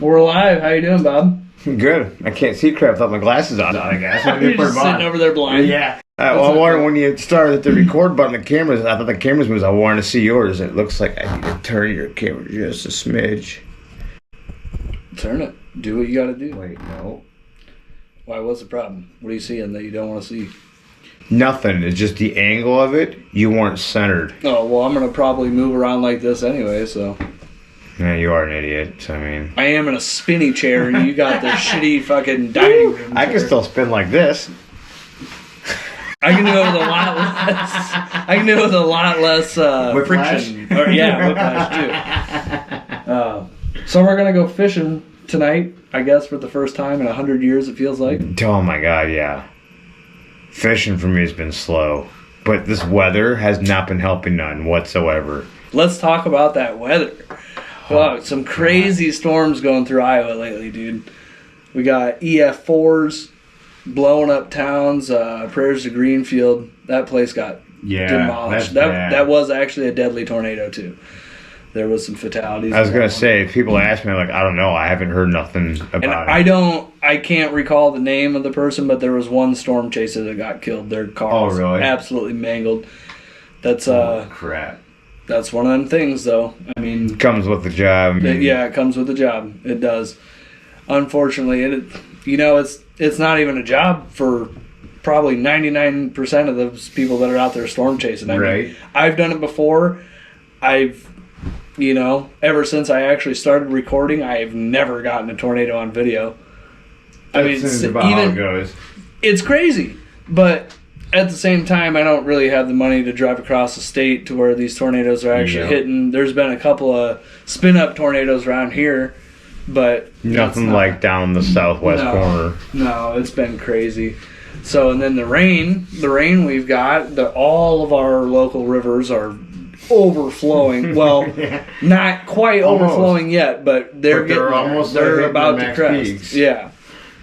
We're live. How you doing, Bob? Good. I can't see crap without my glasses on, I guess. You're just sitting over there blind. Yeah. Well, I wanted when you started the record button, the cameras, I thought the cameras was, I wanted to see yours. It looks like I need to turn your camera just a smidge. Turn it. Do what you got to do. Wait, no. Why, what's the problem? What are you seeing that you don't want to see? Nothing. It's just the angle of it. You weren't centered. Oh, well, I'm going to probably move around like this anyway, so. Yeah, you are an idiot. So, I mean. I am in a spinny chair, and you got the shitty fucking dining room I can still spin like this. I can do it with a lot less. I can do it with a lot less friction. Or, yeah, whiplash too. So we're gonna go fishing tonight, I guess, for the first time in 100 years. It feels like. Oh my god, yeah. Fishing for me has been slow, but this weather has not been helping none whatsoever. Let's talk about that weather. Wow, some crazy storms going through Iowa lately, dude. We got EF4s. Blowing up towns, Prayers to Greenfield. That place got demolished. That was actually a deadly tornado too. There was some fatalities. I was gonna say, if people ask me, like, I don't know, I haven't heard nothing about it. I can't recall the name of the person, but there was one storm chaser that got killed. Their car was absolutely mangled. That's crap. That's one of them things, though. I mean, comes with the job. It comes with the job. It does. Unfortunately, it's not even a job for probably 99% of those people that are out there storm chasing. I mean, I've done it before. Ever since I actually started recording, I've never gotten a tornado on video. How it goes. It's crazy, but at the same time, I don't really have the money to drive across the state to where these tornadoes are actually hitting. There's been a couple of spin-up tornadoes around here. But nothing like down the southwest corner. No, it's been crazy. So, and then the rain we've got, all of our local rivers are overflowing. Well, not quite overflowing yet, but they're about to crest. Peaks. Yeah.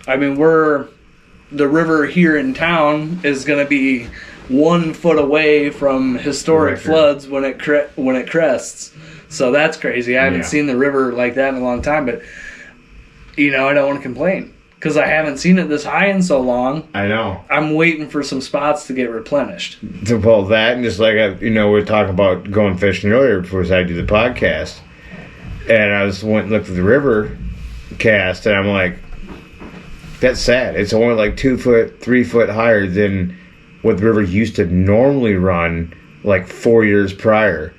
I mean, the river here in town is going to be 1 foot away from historic floods when it crests. So that's crazy. I haven't seen the river like that in a long time, but I don't want to complain because I haven't seen it this high in so long. I know. I'm waiting for some spots to get replenished. Well, that and just like we were talking about going fishing earlier before I do the podcast, and I went and looked at the river cast, and I'm like, that's sad. It's only like 2 foot, 3 foot higher than what the river used to normally run like 4 years prior.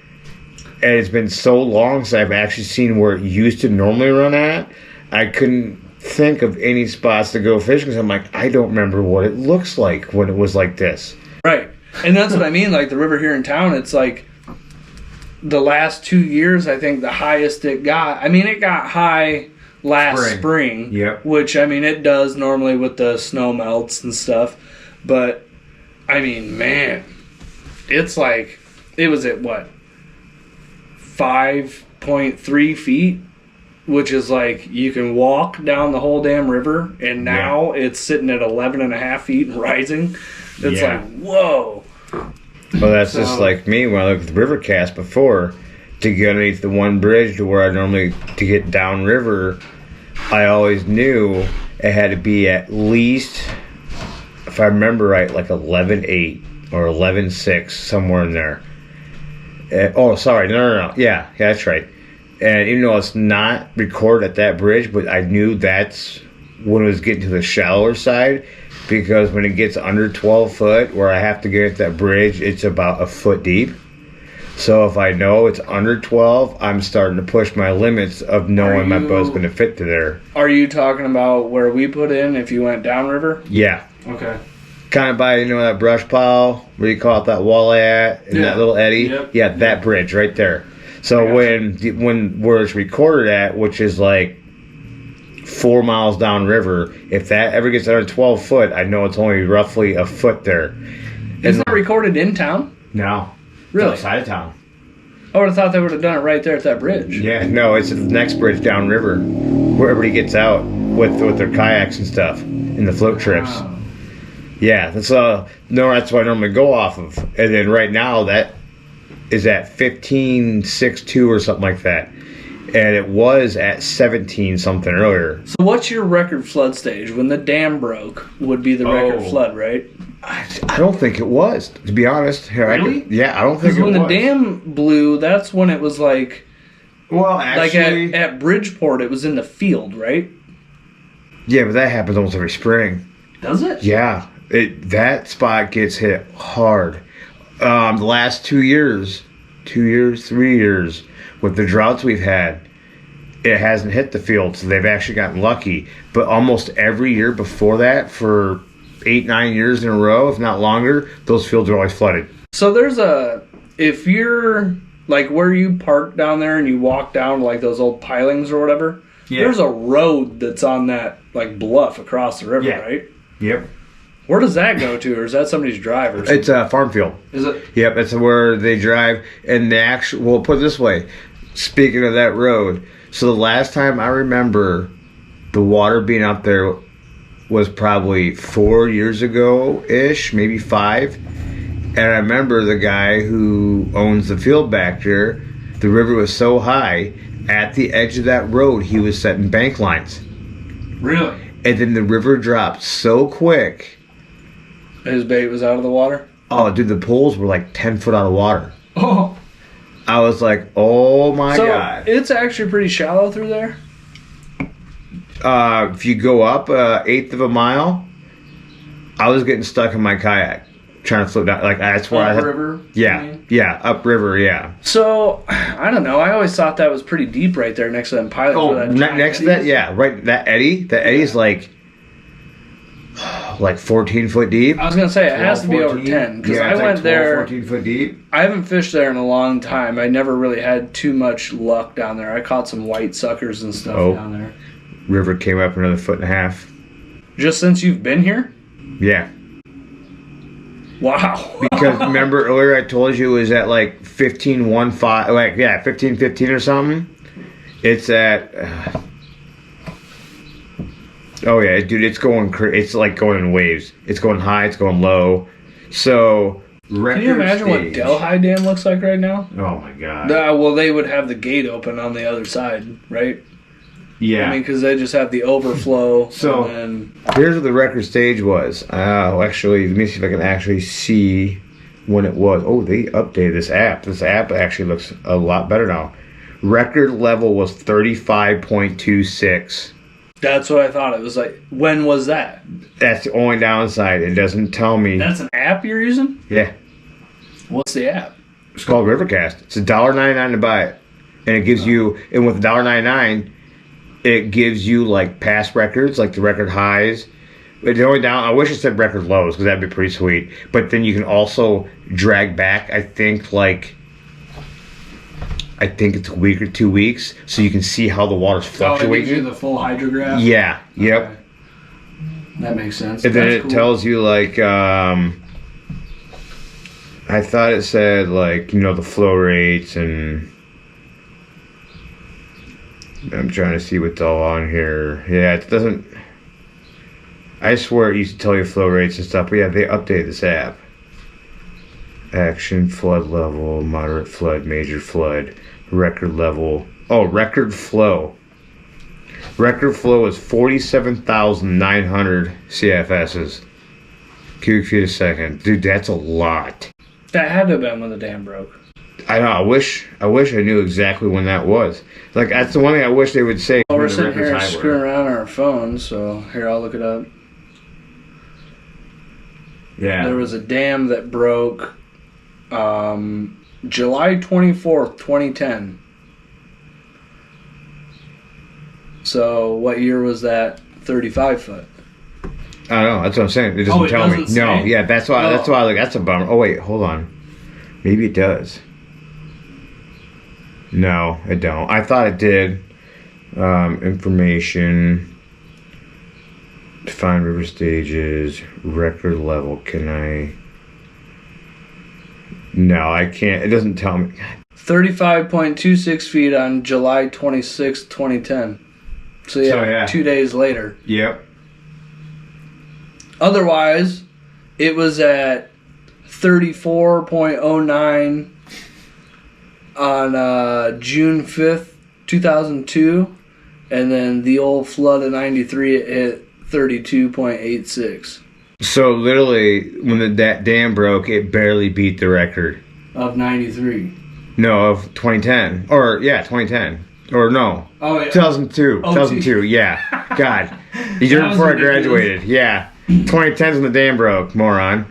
And it's been so long since I've actually seen where it used to normally run at. I couldn't think of any spots to go fishing because I'm like, I don't remember what it looks like when it was like this. Right. And that's what I mean. Like the river here in town, it's like the last 2 years, I think the highest it got. I mean, it got high last spring. Yep. Which, I mean, it does normally with the snow melts and stuff. But, I mean, man, it's like, it was at what? 5.3 feet, which is like you can walk down the whole damn river, and now it's sitting at 11.5 feet and rising. It's like, whoa. Well, that's just like me when I looked at the river cast before to get underneath the one bridge to where I normally to get downriver. I always knew it had to be at least, if I remember right, like 11.8 or 11.6, somewhere in there. No. Yeah, that's right. And even though it's not recorded at that bridge, but I knew that's when it was getting to the shallower side, because when it gets under 12 foot, where I have to get at that bridge, it's about a foot deep. So if I know it's under 12, I'm starting to push my limits of knowing my boat's going to fit to there. Are you talking about where we put in if you went downriver? Yeah. Okay. Kind of by, that brush pile, where you call it that walleye at, and that little eddy. Yep. Yeah, that bridge right there. So when where it's recorded at, which is like 4 miles downriver, if that ever gets under 12 foot, I know it's only roughly a foot there. Isn't that recorded in town? No. Really? It's outside of town. I would have thought they would have done it right there at that bridge. Yeah, no, it's at the next bridge downriver, where everybody gets out with their kayaks and stuff in the float trips. Wow. Yeah, that's what I normally go off of. And then right now that is at 15.62 or something like that. and it was at 17 something earlier. So what's your record flood stage? When the dam broke would be the record flood, right? I don't think it was, to be honest. Here, Really? I don't think it was. When the dam blew, that's when it was like... Well, actually... Like at Bridgeport, it was in the field, right? Yeah, but that happens almost every spring. Does it? Yeah. That spot gets hit hard. The last 2 years, 3 years, with the droughts we've had, it hasn't hit the field, so they've actually gotten lucky. But almost every year before that, for 8-9 years in a row, if not longer, those fields are always flooded. So if you're like where you park down there and you walk down like those old pilings or whatever, there's a road that's on that like bluff across the river, right? Yep. Where does that go to, or is that somebody's drive or something? It's a farm field. Is it? Yep, that's where they drive. And well, put it this way, speaking of that road, so the last time I remember the water being up there was probably 4 years ago-ish, maybe 5. And I remember the guy who owns the field back there, the river was so high, at the edge of that road, he was setting bank lines. Really? And then the river dropped so quick. His bait was out of the water? Oh, dude, the poles were like 10 foot out of water. Oh. I was like, oh my God. So, it's actually pretty shallow through there? If you go up 1/8 of a mile, I was getting stuck in my kayak trying to float down. Like that's where upriver. Yeah, upriver. Yeah. So I don't know. I always thought that was pretty deep right there next to them pilots. Oh, next to that, yeah, right. That eddy. That eddy's like 14 foot deep. I was gonna say it has to be 14. Over 10 because I went 12, there. 14 foot deep. I haven't fished there in a long time. I never really had too much luck down there. I caught some white suckers and stuff down there. River came up another 1.5 feet. Just since you've been here? Yeah. Wow. Because remember earlier I told you it was at like 15.15, 15.15 or something. It's at. Oh yeah, dude! It's going. It's like going in waves. It's going high. It's going low. So. Can you imagine what Delhi Dam looks like right now? Oh my God. Well, they would have the gate open on the other side, right? Yeah. I mean, because they just have the overflow. So, here's what the record stage was. Actually, let me see if I can actually see when it was. Oh, they updated this app. This app actually looks a lot better now. Record level was 35.26. That's what I thought. It was like, when was that? That's the only downside. It doesn't tell me. That's an app you're using? Yeah. What's the app? It's called Rivercast. It's $1.99 to buy it. And it gives you, and with $1.99, it gives you like past records, like the record highs. But the only down, I wish it said record lows because that'd be pretty sweet. But then you can also drag back, I think it's a week or 2 weeks, so you can see how the water's fluctuating. Oh, it gives you the full hydrograph? Yeah, yep. Okay. That makes sense. And then it tells you, like, I thought it said, like, the flow rates, and I'm trying to see what's all on here. Yeah, it doesn't, I swear it used to tell you flow rates and stuff, but yeah, they updated this app. Action, flood level, moderate flood, major flood, record level. Oh, record flow. Record flow is 47,900 CFSs. Cubic feet a second. Dude, that's a lot. That had to have been when the dam broke. I know. I wish I knew exactly when that was. Like, that's the one thing I wish they would say. Well, we're sitting here screwing around on our phones, so here, I'll look it up. Yeah. There was a dam that broke July 24th, 2010. So what year was that 35 foot? I don't know. That's what I'm saying. It doesn't tell me. Say? No, yeah, that's why. That's why. Like, that's a bummer. Oh wait, hold on. Maybe it does. No, it don't. I thought it did. Information. Define river stages. Record level. Can I? No, I can't. It doesn't tell me. 35.26 feet on July 26, 2010. So yeah, 2 days later. Yep. Otherwise, it was at 34.09 on June 5th, 2002, and then the old flood of 93, it hit 32.86. So literally, when that dam broke, it barely beat the record. Of 93. No, of 2010. Or, yeah, 2010. Or no. Oh, yeah. 2002. Oh, 2002, yeah. God. The year before I graduated. Yeah. 2010's when the dam broke, moron.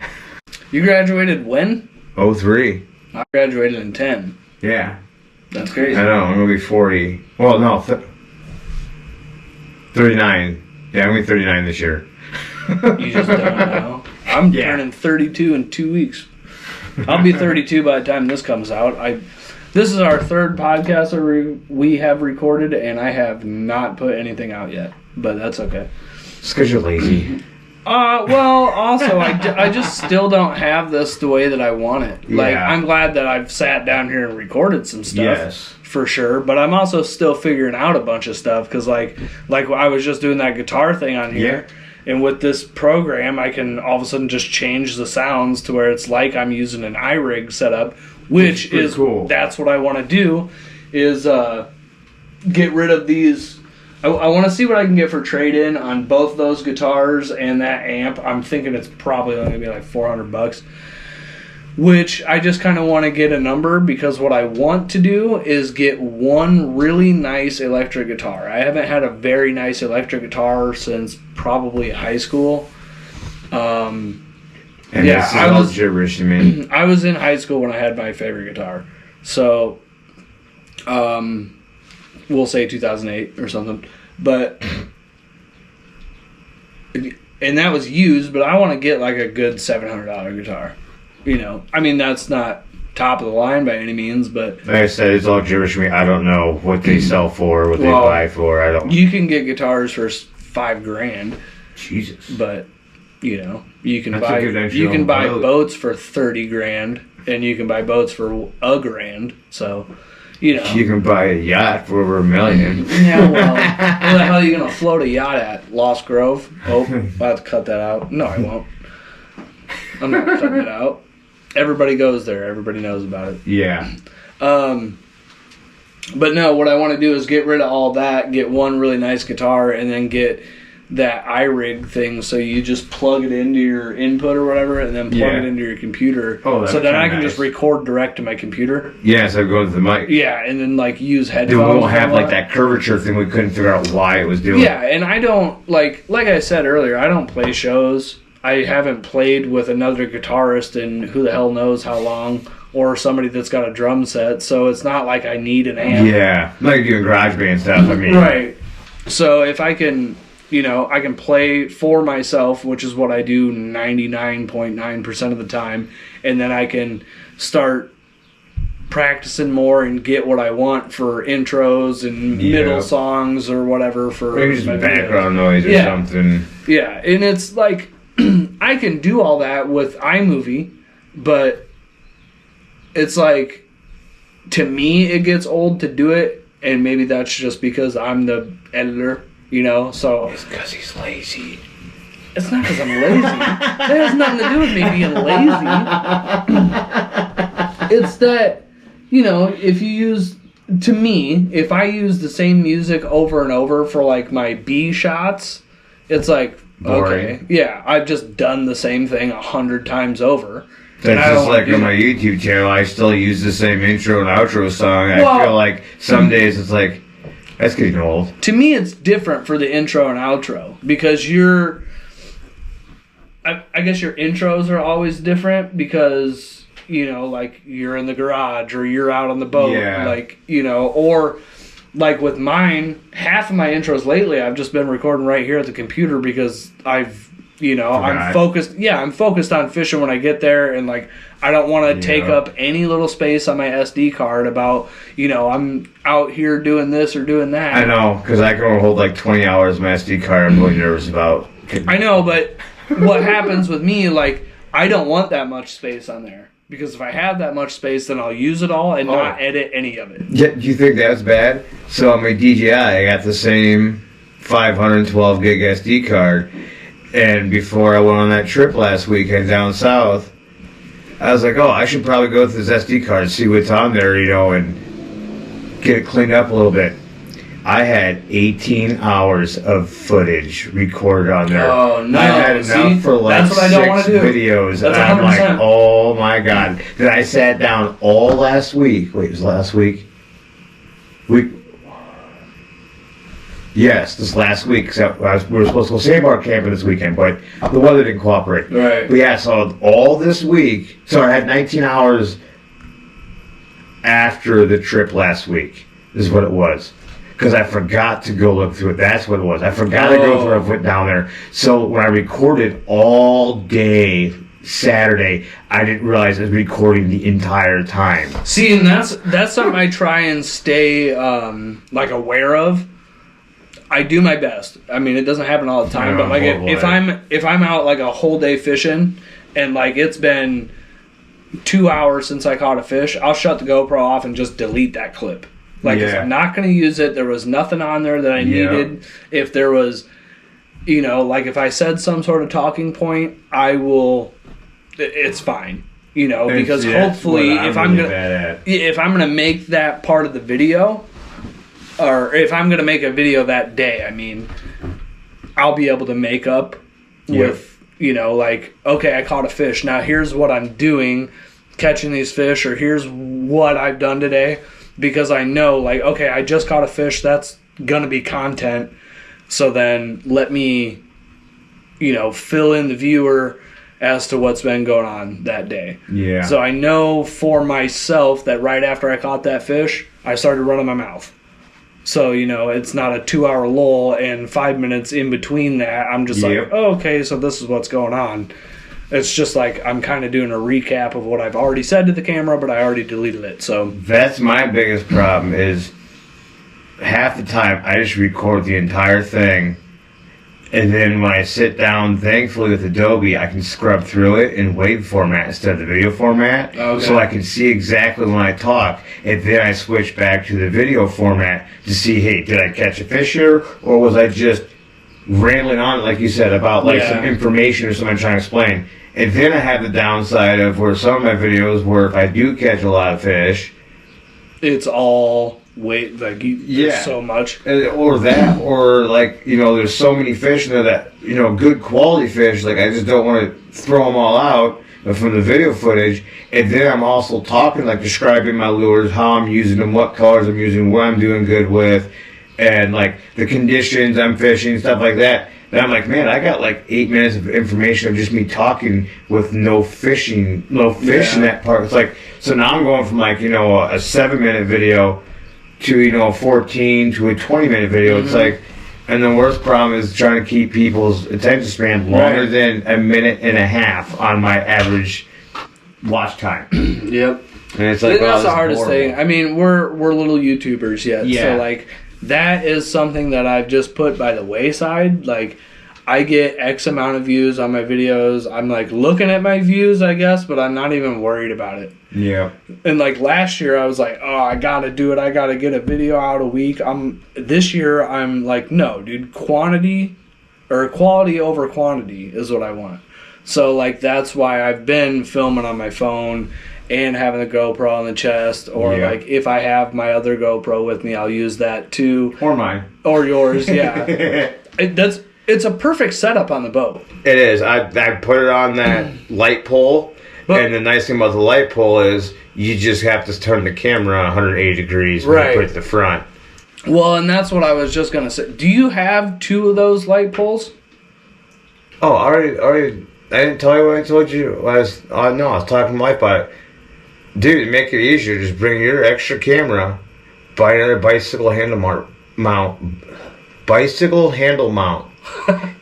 You graduated when? 03. I graduated in 10. Yeah. That's crazy. I know, I'm going to be 40. Well, no, 39. Yeah, I'm going to be 39 this year. You just don't know. I'm turning 32 in 2 weeks. I'll be 32 by the time this comes out. This is our third podcast that we have recorded, and I have not put anything out yet. But that's okay. It's because you're lazy. Well, also, I just still don't have this the way that I want it. Like, Yeah. I'm glad that I've sat down here and recorded some stuff. Yes. For sure. But I'm also still figuring out a bunch of stuff, because like I was just doing that guitar thing on here. Yeah. And with this program, I can all of a sudden just change the sounds to where it's like I'm using an iRig setup, which is cool. That's what I want to do, is get rid of these. I want to see what I can get for trade-in on both those guitars and that amp. I'm thinking it's probably only going to be like $400, which I just kind of want to get a number, because what I want to do is get one really nice electric guitar. I haven't had a very nice electric guitar since probably high school. And this is all gibberish to me. I was in high school when I had my favorite guitar. So, we'll say 2008 or something. But, and that was used, but I want to get like a good $700 guitar. You know, I mean, that's not top of the line by any means, but like I said, it's all gibberish to me. I don't know what they sell for, what they buy for. I don't. You can get guitars for $5,000. Jesus. But you know, you can That's buy boats for $30,000, and you can buy boats for $1,000. So, you know, you can buy a yacht for over $1 million. Yeah, well, where the hell are you gonna float a yacht at? Lost Grove? Oh, I'll have to cut that out. No, I won't. I'm not cutting it out. Everybody goes there. Everybody knows about it. Yeah. But no, what I want to do is get rid of all that, get one really nice guitar, and then get that iRig thing, so you just plug it into your input or whatever, and then plug it into your computer. Oh, that's so then I can nice. just record direct to my computer. Yeah, so go to the mic. Yeah, and then like use headphones. Dude, we won't have like that curvature thing we couldn't figure out why it was doing. Yeah, and I don't, like I said earlier, I don't play shows. I haven't played with another guitarist in who the hell knows how long, or somebody that's got a drum set, so it's not like I need an amp. Yeah, like doing garage band stuff, I mean. Right. So if I can, you know, I can play for myself, which is what I do 99.9% of the time, and then I can start practicing more and get what I want for intros and middle songs or whatever for maybe just background noise or something. Yeah, and it's like I can do all that with iMovie, but it's like, to me, it gets old to do it, and maybe that's just because I'm the editor, you know, so... It's because he's lazy. It's not because I'm lazy. That has nothing to do with me being lazy. It's that, you know, if I use the same music over and over for, like, my B shots, it's like... Boring. Okay, yeah, I've just done the same thing 100 times over. That's just like on my YouTube channel, I still use the same intro and outro song. I feel like some days it's like, that's getting old. To me, it's different for the intro and outro, because I guess your intros are always different because, you know, like you're in the garage or you're out on the boat, like, you know, or... Like with mine, half of my intros lately, I've just been recording right here at the computer because I'm focused. Yeah, I'm focused on fishing when I get there, and like I don't want to take up any little space on my SD card about, you know, I'm out here doing this or doing that. I know, because I can only hold like 20 hours on my SD card. I'm really nervous about. I know, but what happens with me, like, I don't want that much space on there. Because if I have that much space, then I'll use it all and not edit any of it. Yeah, do you think that's bad? So on my DJI, I got the same 512 gig SD card. And before I went on that trip last weekend down south, I was like, oh, I should probably go through this SD card and see what's on there, you know, and get it cleaned up a little bit. I had 18 hours of footage recorded on there. Oh, no. I had enough for like that's what I don't want 6 to do. videos. That's and I'm 100%. like, oh my God. Then I sat down all last week. Wait, it was last week? Yes, this last week. Except we were supposed to go sandbar camping this weekend, but the weather didn't cooperate. Right. But yeah, so all this week, so I had 19 hours after the trip last week, is what it was. Because I forgot to go look through it. That's what it was. I forgot to go through it. I went down there. So when I recorded all day Saturday, I didn't realize I was recording the entire time. See, and that's something I try and stay like aware of. I do my best. I mean, it doesn't happen all the time, but like if I'm out like a whole day fishing and like it's been 2 hours since I caught a fish, I'll shut the GoPro off and just delete that clip. Like, if I'm not going to use it, there was nothing on there that I needed. If there was, like if I said some sort of talking point, I will. It's fine, because hopefully if I'm gonna make that part of the video, or if I'm gonna make a video that day, I mean, I'll be able to make up with. Like, okay, I caught a fish. Now here's what I'm doing, catching these fish, or here's what I've done today, because I know, like, okay, I just caught a fish. That's going to be content. So then let me, fill in the viewer as to what's been going on that day. Yeah. So I know for myself that right after I caught that fish, I started running my mouth. So, it's not a 2-hour lull and 5 minutes in between that. I'm just like, oh, okay, so this is what's going on. It's just like I'm kind of doing a recap of what I've already said to the camera, but I already deleted it. So that's my biggest problem is half the time I just record the entire thing. And then when I sit down, thankfully with Adobe, I can scrub through it in WAV format instead of the video format. Okay. So I can see exactly when I talk. And then I switch back to the video format to see, hey, did I catch a fish here? Or was I just rambling on, like you said, about like some information or something I'm trying to explain? And then I have the downside of where some of my videos where if I do catch a lot of fish, it's all... there's so much. Or that, or like, there's so many fish in there that, good quality fish, like I just don't want to throw them all out from the video footage. And then I'm also talking, like describing my lures, how I'm using them, what colors I'm using, what I'm doing good with, and like the conditions I'm fishing, stuff like that. And I'm like, man, I got like 8 minutes of information of just me talking with no fish in that part. It's like, so now I'm going from like, a 7-minute video to 14 to a 20-minute video. It's like, and the worst problem is trying to keep people's attention span longer than a minute and a half on my average watch time. Yep. And it's like, that's the hardest thing. I mean, we're little YouTubers yet, so like that is something that I've just put by the wayside. Like, I get X amount of views on my videos. I'm like looking at my views, I guess, but I'm not even worried about it. Yeah. And like last year, I was like, oh, I gotta do it. I gotta get a video out a week. This year, I'm like, no, dude, quality over quantity is what I want. So like that's why I've been filming on my phone and having the GoPro on the chest, or like if I have my other GoPro with me, I'll use that too. Or mine. Or yours, yeah. It's a perfect setup on the boat. It is. I put it on that light pole, and the nice thing about the light pole is you just have to turn the camera 180 degrees when you put it at the front. Well, and that's what I was just going to say. Do you have 2 of those light poles? Oh, already. I didn't tell you what I told you. I was talking to my wife about it. Dude, to make it easier, just bring your extra camera, buy another bicycle handle mount,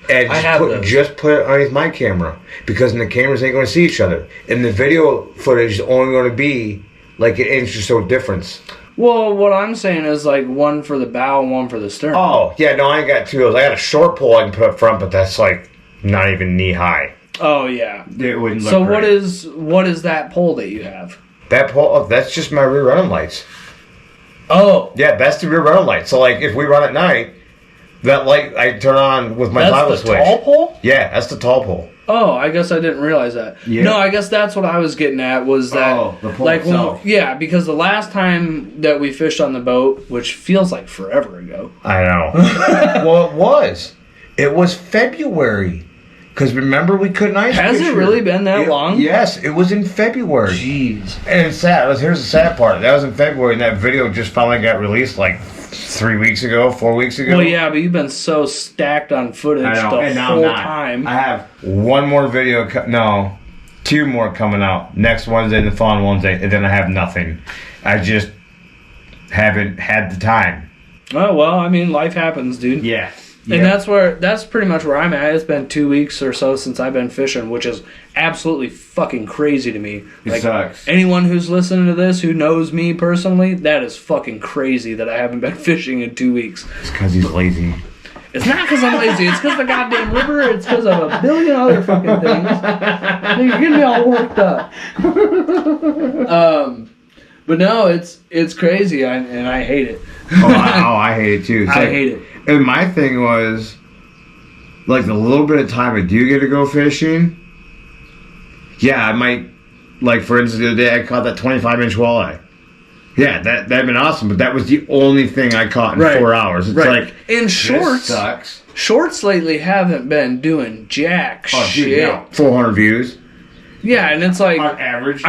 and just put it underneath my camera, because then the cameras ain't going to see each other, and the video footage is only going to be like an inch or so difference. Well, what I'm saying is like one for the bow and one for the stern. Oh yeah, no, I ain't got 2 of those. I got a short pole I can put up front, but that's like not even knee high. Oh yeah, it wouldn't look so right. what is that pole that you have? That pole, that's just my rear running lights. Oh yeah, that's the rear running light. So like if we run at night, that light I turn on with my toggle switch. That's the tall pole? Yeah, that's the tall pole. Oh, I guess I didn't realize that. Yeah. No, I guess that's what I was getting at was that the pole itself. because the last time that we fished on the boat, which feels like forever ago. I know. Well, it was. It was February. Because remember, we couldn't ice fish. Has it really been that long? Yes, it was in February. Jeez. And it's sad. Here's the sad part. That was in February, and that video just finally got released like 4 weeks ago. Well, yeah, but you've been so stacked on footage the whole time. I have one more video. Two more coming out next Wednesday and the following Wednesday, and then I have nothing. I just haven't had the time. Oh, well, I mean, life happens, dude. Yeah. And that's pretty much where I'm at. It's been 2 weeks or so since I've been fishing, which is absolutely fucking crazy to me. It sucks. Anyone who's listening to this who knows me personally, that is fucking crazy that I haven't been fishing in 2 weeks. It's because he's lazy. It's not because I'm lazy. It's because the goddamn river. It's because of a billion other fucking things. You're getting me all worked up. But no, it's crazy, and I hate it. I hate it too. I hate it. And my thing was, like, the little bit of time I do get to go fishing, yeah, I might, like, for instance, the other day I caught that 25-inch walleye. Yeah, that'd been awesome, but that was the only thing I caught in 4 hours. It's like, and shorts sucks. Shorts lately haven't been doing jack shit. Dude, yeah, 400 views. Yeah, and it's like on average.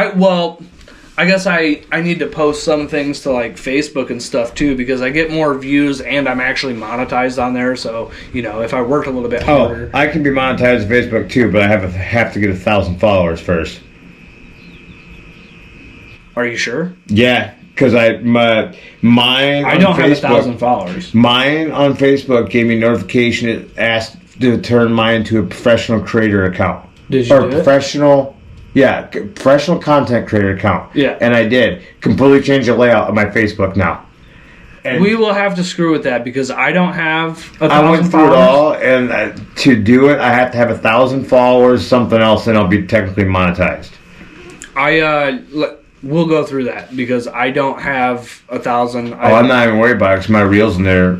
I guess I need to post some things to like Facebook and stuff too because I get more views and I'm actually monetized on there. So if I worked a little bit harder, I can be monetized on Facebook too, but I have to get 1,000 followers first. Are you sure? Yeah, because mine. I don't have 1,000 followers. Mine on Facebook gave me a notification. It asked to turn mine into a professional creator account. Did you do professional? Yeah, professional content creator account. Yeah. And I did. Completely change the layout of my Facebook now. And we will have to screw with that because I don't have 1,000 I went through followers. it all, and to do it, I have to have 1,000 followers, something else, and I'll be technically monetized. We'll go through that because I don't have 1,000. I'm not even worried about it because my reels in there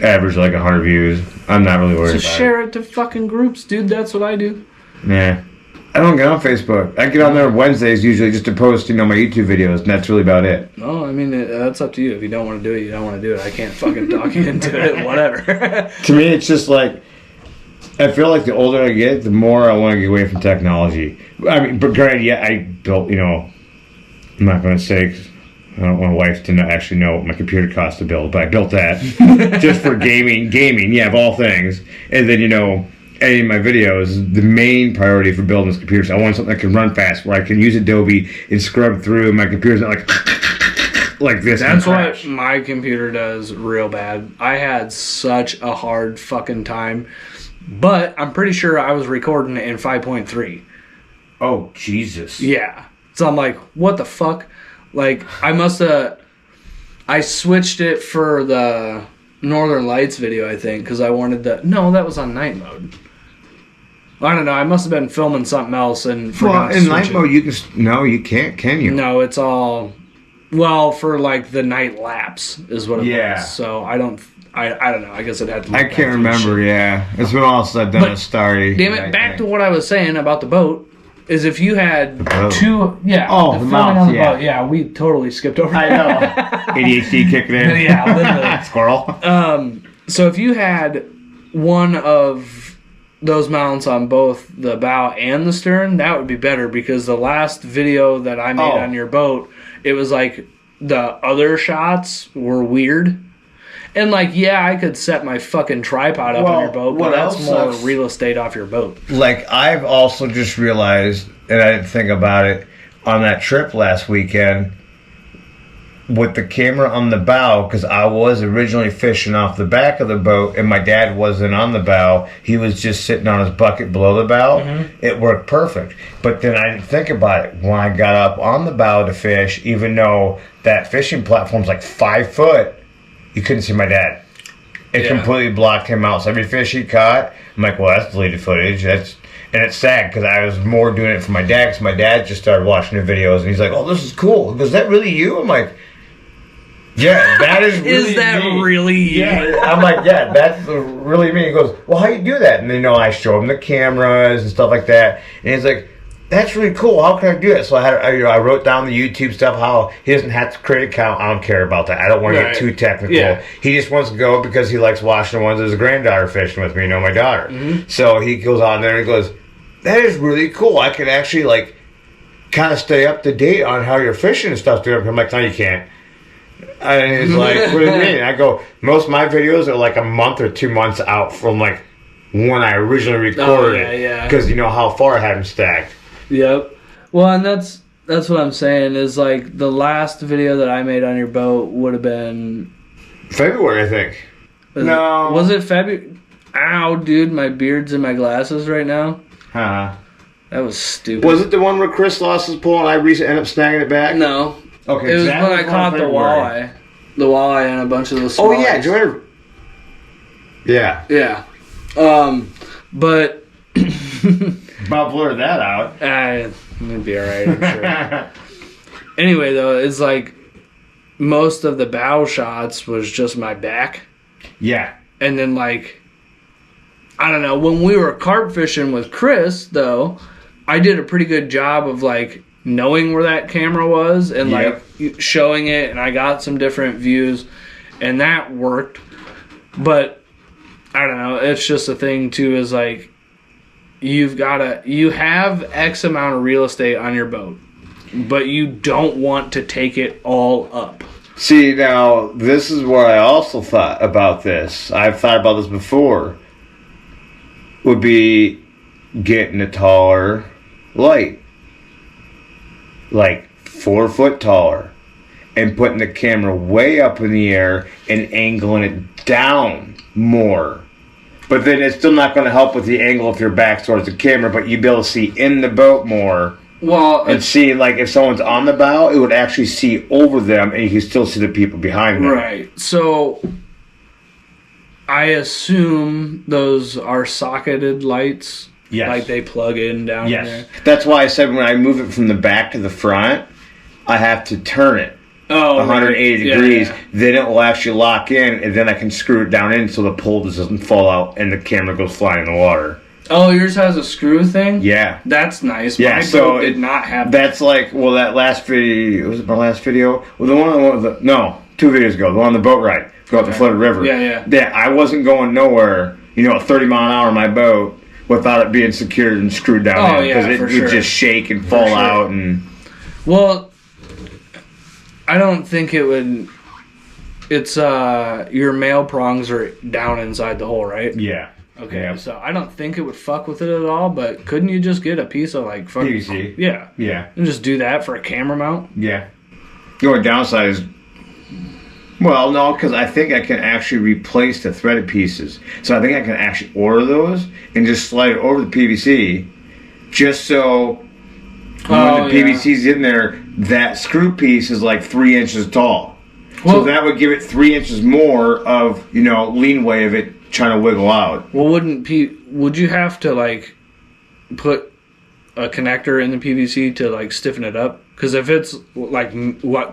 average like 100 views. I'm not really worried about it. Share it to fucking groups, dude. That's what I do. Yeah. I don't get on Facebook. I get on there Wednesdays usually just to post, my YouTube videos, and that's really about it. No, I mean, that's up to you. If you don't want to do it, you don't want to do it. I can't fucking talk you into it, whatever. To me, it's just like, I feel like the older I get, the more I want to get away from technology. I mean, but granted, yeah, I built, I'm not going to say, 'cause I don't want my wife to actually know what my computer cost to build, but I built that just for gaming, yeah, of all things. And then, editing my videos, the main priority for building this computer is I want something that can run fast, where I can use Adobe and scrub through, and my computer's not like this. That's what my computer does real bad. I had such a hard fucking time, but I'm pretty sure I was recording it in 5.3. Oh, Jesus. Yeah. So I'm like, what the fuck? Like, I switched it for the Northern Lights video, I think, because I wanted no, that was on night mode. I don't know. I must have been filming something else and forgot to switch night mode, you can't, can you? No, it's all, for like the night lapse is what it was. So I don't know. I guess it had to. I can't remember. Yeah, it's been all said done. A starry. Damn it! Back to what I was saying about the boat. Is if you had two, the mouth, on the boat. Yeah, we totally skipped over. I know. ADHD kicking in. Yeah, literally. Squirrel. So if you had one of those mounts on both the bow and the stern, that would be better because the last video that I made on your boat, it was like the other shots were weird. And I could set my fucking tripod up on your boat, but that's more real estate off your boat. Like, I've also just realized, and I didn't think about it, on that trip last weekend, with the camera on the bow, because I was originally fishing off the back of the boat, and my dad wasn't on the bow. He was just sitting on his bucket below the bow. Mm-hmm. It worked perfect. But then I didn't think about it. When I got up on the bow to fish, even though that fishing platform's like 5 foot, you couldn't see my dad. It completely blocked him out. So every fish he caught, I'm like, well, that's deleted footage. And it's sad because I was more doing it for my dad because my dad just started watching the videos and he's like, oh, this is cool. He goes, is that really you? I'm like, Yeah, that is really Is that me. really you? Yeah, I'm like, yeah, that's really me. He goes, well, how you do that? And I show him the cameras and stuff like that. And he's like, that's really cool. How can I do it? So I wrote down the YouTube stuff, how he doesn't have to create an account. I don't care about that. I don't want to get too technical. Yeah. He just wants to go because he likes watching the ones of his granddaughter fishing with me, my daughter. Mm-hmm. So he goes on there and he goes, that is really cool. I can actually, like, kind of stay up to date on how you're fishing and stuff. I'm like, no, you can't. And he's like, what do you mean? I go, most of my videos are like a month or 2 months out from like when I originally recorded it. Yeah. Because you know how far I had them stacked. Yep. Well, and that's what I'm saying is like the last video that I made on your boat would have been February, I think. Was it February? Ow, dude, my beard's in my glasses right now. Huh. That was stupid. Was it the one where Chris lost his pole and I ended up snagging it back? No. Okay, it was when I caught the walleye. The walleye and a bunch of those smallies. Oh, yeah. Do you remember? Yeah. Yeah. But... About blurred that out. It'd be alright, I'm sure. Anyway, though, it's like most of the bow shots was just my back. Yeah. And then, like, I don't know, when we were carp fishing with Chris, though, I did a pretty good job of, like, knowing where that camera was and, like, showing it, and I got some different views, and that worked. But, I don't know, it's just a thing, too, is, like, you have X amount of real estate on your boat, but you don't want to take it all up. See, now, this is what I also thought about this. I've thought about this before. Would be getting a taller light. Like 4 foot taller. And putting the camera way up in the air and angling it down more. But then it's still not going to help with the angle if your back's towards the camera, but you'd be able to see in the boat more. Well, and see, like, if someone's on the bow, it would actually see over them, and you can still see the people behind them. Right. So, I assume those are socketed lights. Yes. Like they plug in down there. That's why I said when I move it from the back to the front, I have to turn it 180 degrees. Yeah. Then it will actually lock in, and then I can screw it down in so the pole doesn't fall out and the camera goes flying in the water. Oh, yours has a screw thing? Yeah. That's nice. Yeah, My so boat did not have that's like, well, that last video, was it my last video? Well, no, 2 videos ago, the one on the boat ride, go up the flooded river. Yeah, I wasn't going nowhere, at 30 mile an hour on my boat without it being secured and screwed down in, because it would just shake and fall out. And well, I don't think it would. It's your male prongs are down inside the hole, right? Yeah. Okay, yeah. So I don't think it would fuck with it at all, but couldn't you just get a piece of like fucking PVC? Yeah. Yeah. And just do that for a camera mount? Yeah. The only downside is, well, no, because I think I can actually replace the threaded pieces. So I think I can actually order those and just slide it over the PVC, just so when the PVC's in there, that screw piece is like 3 inches tall. Well, so that would give it 3 inches more of, leanway of it trying to wiggle out. Well, would you have to like put a connector in the PVC to like stiffen it up? Because if it's like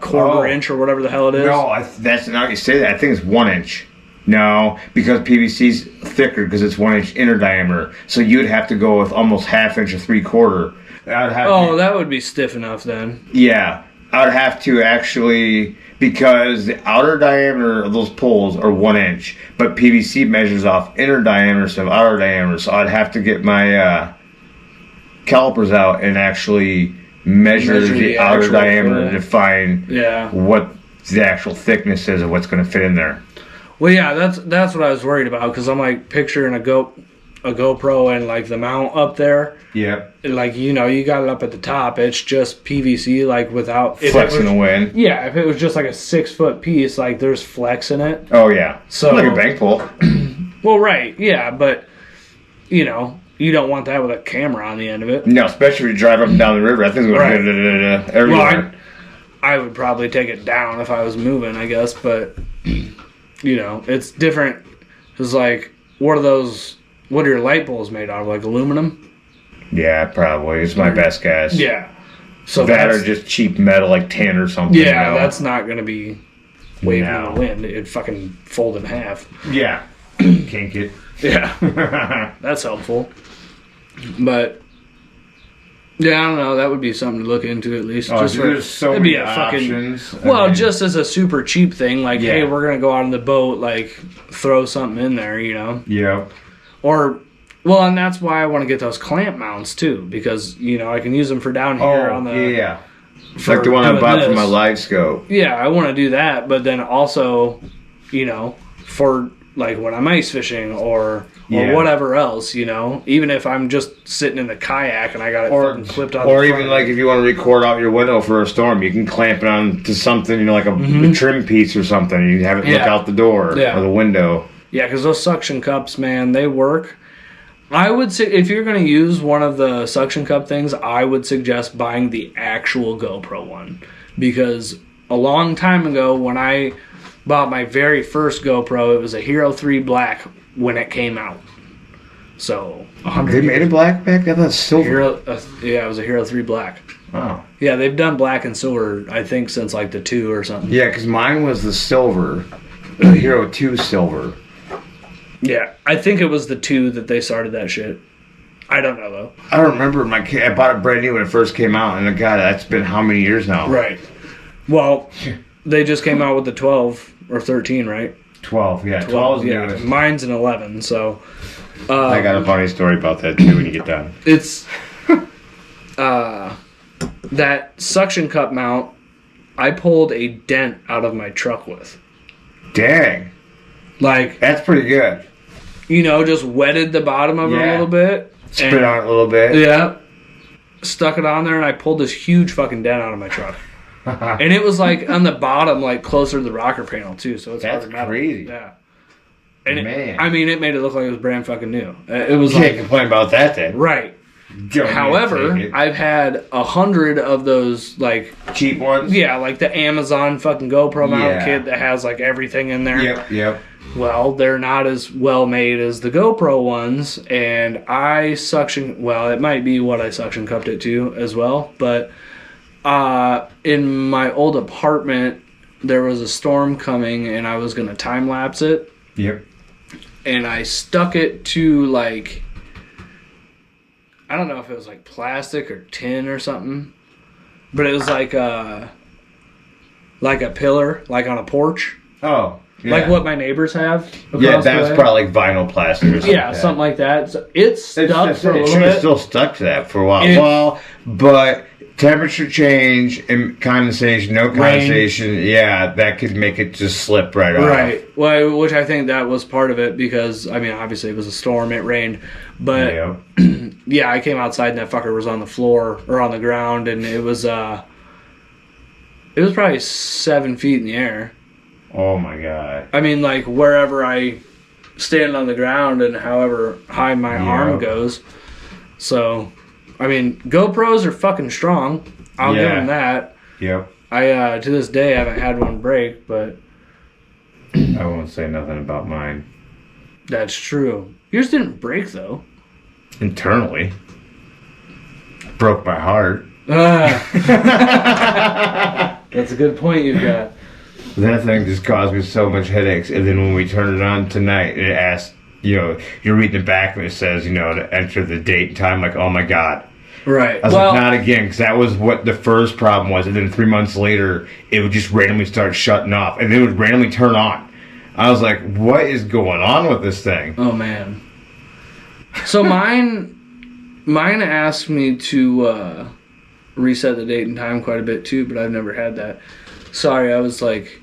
quarter inch or whatever the hell it is. No, that's not how you say that. I think it's 1 inch. No, because PVC's thicker because it's 1 inch inner diameter. So you'd have to go with almost half inch or 3/4. That would be stiff enough then. Yeah, I would have to actually, because the outer diameter of those poles are 1 inch, but PVC measures off inner diameter instead of outer diameter. So I'd have to get my calipers out and actually measure the outer diameter to find what the actual thickness is of what's going to fit in there. Well, yeah, that's what I was worried about, because I'm like picturing a GoPro and like the mount up there. Yeah. Like, you got it up at the top. It's just PVC, like without flexing the wind. Yeah, if it was just like a 6 foot piece, like there's flex in it. Oh yeah. So like a bank pole. Well, right, yeah, but you don't want that with a camera on the end of it. No, especially if you drive up and down the river. I think it's going everywhere. Well, I would probably take it down if I was moving, I guess, but it's different. It's like, what are your light poles made out of? Like aluminum? Yeah, probably. It's my best guess. Yeah. So that or just cheap metal, like tin or something. Yeah, that's not going to be waving in the wind, it'd fucking fold in half. Yeah. Kink it. Yeah. That's helpful. But yeah, I don't know. That would be something to look into at least. Oh, there's so many options. Just as a super cheap thing, like, hey, we're gonna go out on the boat, like, throw something in there, you know? Yeah. Or, well, and that's why I want to get those clamp mounts too, because you know I can use them for down here on the. Yeah. Like the one I bought for my live scope. Yeah, I want to do that, but then also, you know, for like when I'm ice fishing or whatever else, you know, even if I'm just sitting in the kayak and I got it fucking clipped on. Or even like if you want to record out your window for a storm, you can clamp it on to something, you know, like a trim piece or something. You have it look out the door or the window. Yeah, because those suction cups, man, they work. I would say if you're going to use one of the suction cup things, I would suggest buying the actual GoPro one. Because a long time ago when I bought my very first GoPro, it was a Hero 3 Black when it came out. So, they made it black back then? That's silver. Yeah, it was a Hero 3 Black. Oh. Yeah, they've done black and silver, I think, since like the 2 or something. Yeah, because mine was the silver, the Hero 2 silver. Yeah, I think it was the 2 that they started that shit. I don't know, though. I don't remember. I bought it brand new when it first came out, and God, that's been how many years now? Right. Well, they just came out with the 12 or 13, right? 12, yeah. 12 yeah. newest. Mine's an 11, so... I got a funny story about that, too, when you get done. It's... that suction cup mount, I pulled a dent out of my truck with. Dang. Like... That's pretty good. You know, just wetted the bottom of it a little bit. Spit on it a little bit. Yeah. Stuck it on there, and I pulled this huge fucking dent out of my truck. And it was like on the bottom, like closer to the rocker panel too. So it's that's crazy. Yeah. And man, it made it look like it was brand fucking new. It was. You can't complain about that then, right? However, I've had 100 of those like cheap ones. Yeah, like the Amazon fucking GoPro mount kit that has like everything in there. Yep. Well, they're not as well made as the GoPro ones, and I suction. Well, it might be what I suction cupped it to as well, but. In my old apartment, there was a storm coming, and I was gonna time lapse it. Yep. And I stuck it to like, I don't know if it was like plastic or tin or something, but it was like a pillar, like on a porch. Oh. Yeah. Like what my neighbors have. Yeah, that's probably like vinyl plastic or something. Yeah, something like that. So it stuck for a little bit. It's still stuck to that for a while. But temperature change and condensation, no condensation, that could make it just slip right off. Right. Well, which I think that was part of it because, I mean, obviously it was a storm, it rained. But, I came outside and that fucker was on the floor or on the ground, and it was probably 7 feet in the air. Oh my God. I mean, like, wherever I stand on the ground and however high my arm goes. So, I mean, GoPros are fucking strong. I'll give them that. Yep. I, to this day, haven't had one break, but... I won't say nothing about mine. That's true. Yours didn't break, though. Internally. Broke my heart. That's a good point you've got. That thing just caused me so much headaches. And then when we turned it on tonight, it asked, you're reading the back and it says, to enter the date and time. Like, oh my God. Right. I was like, not again, because that was what the first problem was. And then 3 months later, it would just randomly start shutting off. And then it would randomly turn on. I was like, what is going on with this thing? Oh, man. So mine asked me to reset the date and time quite a bit too, but I've never had that. Sorry, I was like...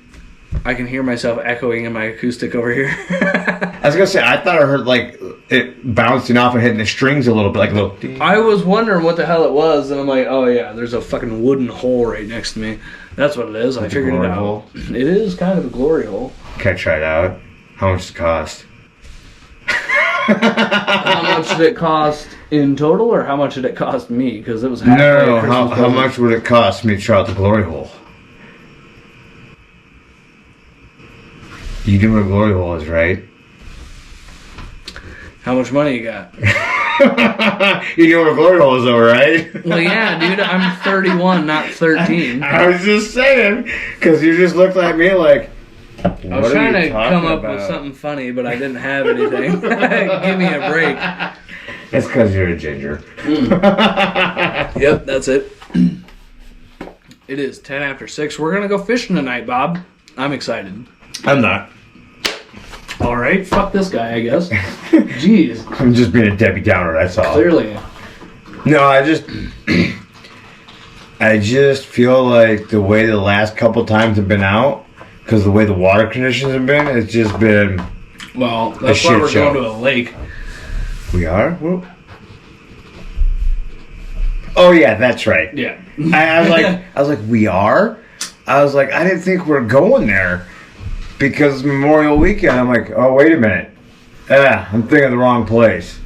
I can hear myself echoing in my acoustic over here. I was gonna say, I thought I heard like it bouncing off and hitting the strings a little bit, like a little. I was wondering what the hell it was, and I'm like, oh yeah, there's a fucking wooden hole right next to me. That's what it is. I figured it out. Hole. It is kind of a glory hole. Can I try it out? How much does it cost? How much did it cost in total, or how much did it cost me? Because it was half. No. How much would it cost me to try out the glory hole? You know what a glory hole is, right? How much money you got? You know what a glory hole is, though, right? Well, yeah, dude. I'm 31, not 13. I was just saying, because you just looked at me like, I was trying to come up with something funny, but I didn't have anything. Give me a break. That's because you're a ginger. Yep, that's it. It is 10 after 6. We're going to go fishing tonight, Bob. I'm excited. I'm not. All right, fuck this guy, I guess. Jeez. I'm just being a Debbie Downer, that's all. Clearly. No, I just feel like the way the last couple times have been out, because the way the water conditions have been, it's just been well, that's why we're going to a lake. We are? Whoop. Oh yeah, that's right. Yeah. I was like, we are? I was like, I didn't think we were going there because it's Memorial Weekend. I'm like, oh wait a minute. I'm thinking of the wrong place.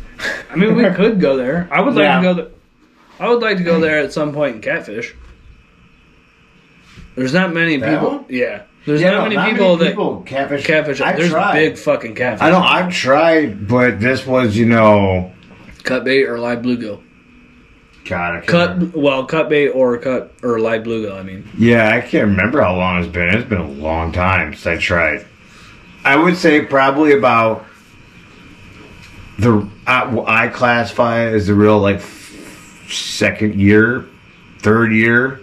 I mean, we could go there. I would like to go there. I would like to go there at some point and catfish. There's not many people. Yeah. There's not many people that catfish. There's big fucking catfish. I know. I've tried, but this was, cut bait or live bluegill. God, cut bait or live bluegill. I mean. Yeah, I can't remember how long it's been. It's been a long time since I tried. I would say probably about I classify as the real second year, third year.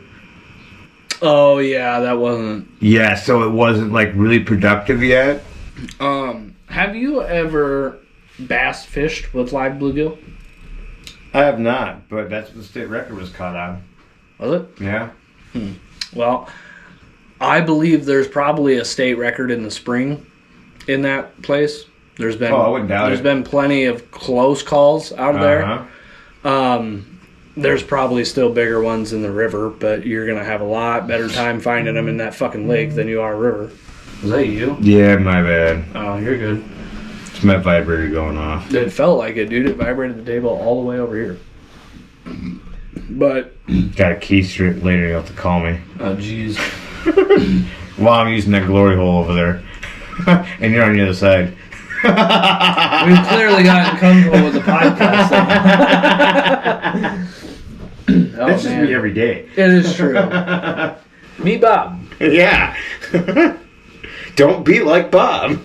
Oh yeah, that wasn't. Yeah, so it wasn't really productive yet. Have you ever bass fished with live bluegill? I have not, but that's what the state record was caught on. Was it? Yeah. Well, I believe there's probably a state record in the spring in that place. There's been I wouldn't doubt there's been plenty of close calls out of there. There's probably still bigger ones in the river, but you're going to have a lot better time finding them in that fucking lake than you are a river. Was that you? Yeah, my bad. Oh, you're good. It's my vibrator going off. It felt like it, dude. It vibrated the table all the way over here. But... Got a key strip later, you'll have to call me. Oh, jeez. While I'm using that glory hole over there. And you're on the other side. We've clearly gotten comfortable with the podcast. That's just me every day. It is true. Meet Bob. Yeah. Don't be like Bob.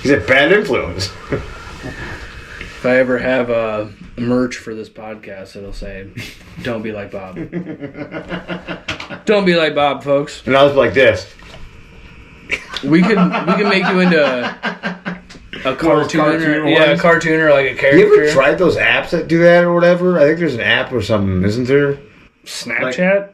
He's a bad influence. If I ever have a merch for this podcast, it'll say, "Don't be like Bob." Don't be like Bob, folks. And I was like this. We can make you into a cartoon, a cartoon or like a character. You ever tried those apps that do that or whatever? I think there's an app or something, isn't there? Snapchat?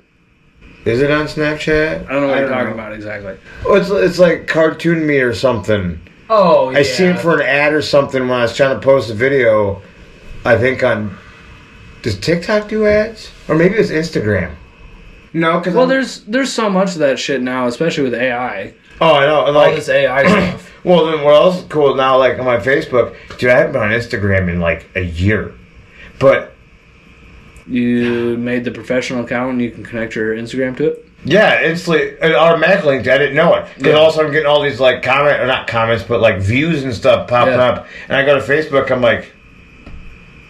Is it on Snapchat? I don't know what you're talking about exactly. Oh, it's like Cartoon Me or something. Oh, yeah. I seen it for an ad or something when I was trying to post a video. I think on... Does TikTok do ads? Or maybe it's Instagram. No, because... Well, there's so much of that shit now, especially with AI. Oh, I know. All this AI stuff. Well, then what else is cool now, on my Facebook... Dude, I haven't been on Instagram in, a year. But... You made the professional account and you can connect your Instagram to it? Yeah, instantly, it automatically linked. I didn't know it. Because all of a sudden I'm getting all these, not comments, but, views and stuff popping up. And I go to Facebook, I'm like...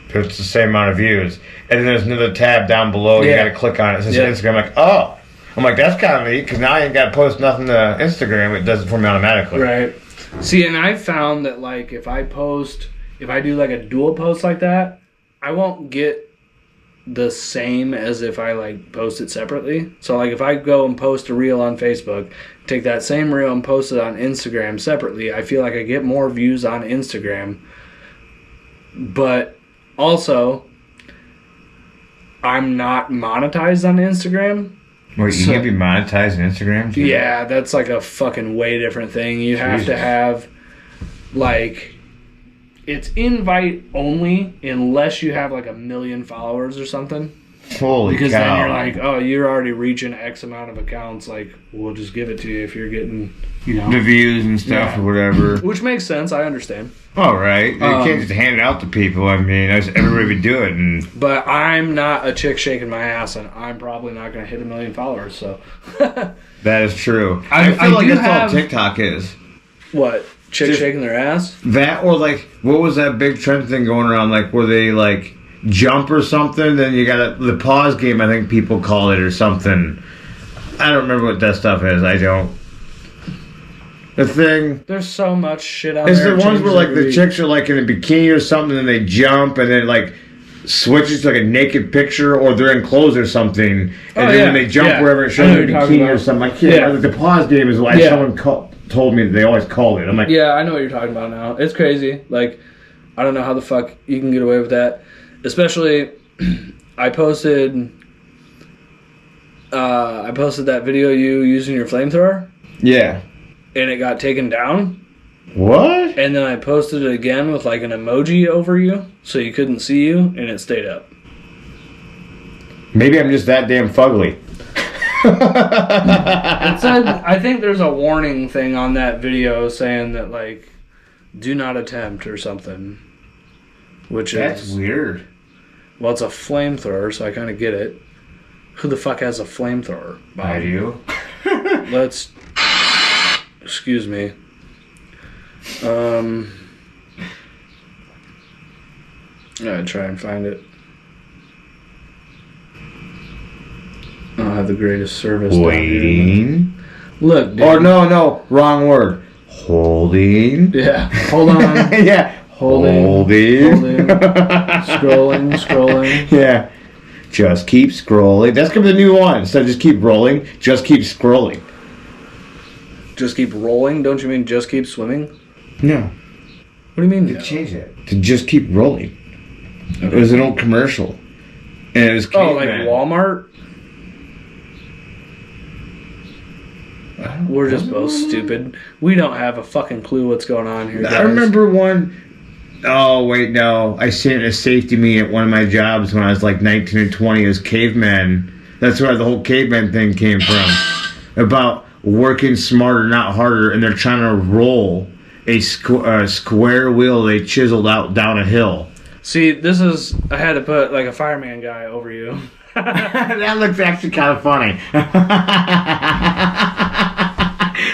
It's the same amount of views. And then there's another tab down below. You got to click on it. It says Instagram. I'm like, oh. I'm like, that's kind of neat because now I ain't got to post nothing to Instagram. It does it for me automatically. Right. See, and I found that, if I do, a dual post like that, I won't get the same as if I, post it separately. So, if I go and post a reel on Facebook, take that same reel and post it on Instagram separately, I feel like I get more views on Instagram. But... Also, I'm not monetized on Instagram. Wait, you can't be monetized on Instagram too? Yeah, that's a fucking way different thing. You have to have, it's invite only unless you have, 1 million followers or something. Holy because cow. Then you're oh, you're already reaching X amount of accounts. We'll just give it to you if you're getting, the views and stuff or whatever. Which makes sense. I understand. All right. You can't just hand it out to people. I mean, everybody would do it. But I'm not a chick shaking my ass, and I'm probably not going to hit 1 million followers. So that is true. I feel like that's all TikTok is. What? Chicks shaking their ass? That or what was that big trend thing going around? Where they jump or something, then you got the pause game, I think people call it, or something. I don't remember what that stuff is. I don't. the thing. There's so much shit out It's there. the ones where like every the week. chicks are like in a bikini or something, and they jump, and then like switches to like a naked picture, or they're in clothes or something, and then when they jump wherever it shows I know a what you're talking bikini or about. something. I can't. Yeah. Like, the pause game is why someone told me that they always called it. I'm like, Yeah, I know what you're talking about now. It's crazy. Like, I don't know how the fuck you can get away with that. Especially, I posted that video of you using your flamethrower, yeah. and it got taken down. What? And then I posted it again with like an emoji over you, so you couldn't see you, and it stayed up. Maybe I'm just that damn fugly. It said, I think there's a warning thing on that video saying that like, do not attempt or something. Which That's is weird. well, it's a flamethrower, so I kind of get it. Who the fuck has a flamethrower? Bob? I do. Let's. Excuse me. I gotta try and find it. I don't have the greatest service. down here. Waiting. Look, dude. Oh no, wrong word. Holding. Yeah. Hold on. Yeah. Holding. Scrolling. Yeah. Just keep scrolling. That's gonna be the new one. Instead of just keep rolling, just keep scrolling. Just keep rolling? Don't you mean just keep swimming? No. What do you mean? They No? changed it to just keep rolling. Okay. It was an old commercial. And it was Oh, like caveman. Walmart? We're just both stupid. We don't have a fucking clue what's going on here, guys. I remember one. Oh wait, no! I seen it at a safety meet at one of my jobs when I was like 19 or 20 as cavemen. That's where the whole caveman thing came from. About working smarter, not harder, and they're trying to roll a square wheel they chiseled out down a hill. See, this is... I had to put like a fireman guy over you. That looks actually kind of funny.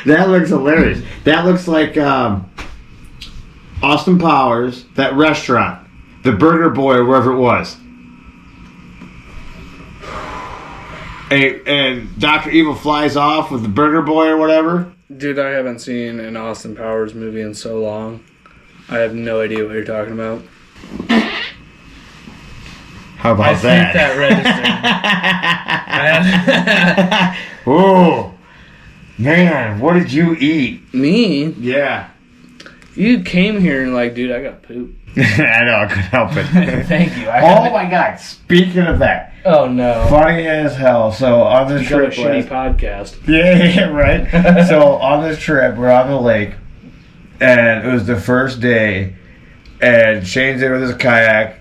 That looks hilarious. That looks like Austin Powers, that restaurant, the Burger Boy, or wherever it was. And Dr. Evil flies off with the Burger Boy or whatever. Dude, I haven't seen an Austin Powers movie in so long. I have no idea what you're talking about. How about I think that registered. Oh, man, what did you eat? Me? Yeah. You came here and like, dude, I got poop. I know, I couldn't help it. Thank you. Oh my God, speaking of that. Oh no. Funny as hell. So on this Got a trip, shitty podcast. yeah, right. So on this trip, we're on the lake, and it was the first day, and Shane's there with his kayak,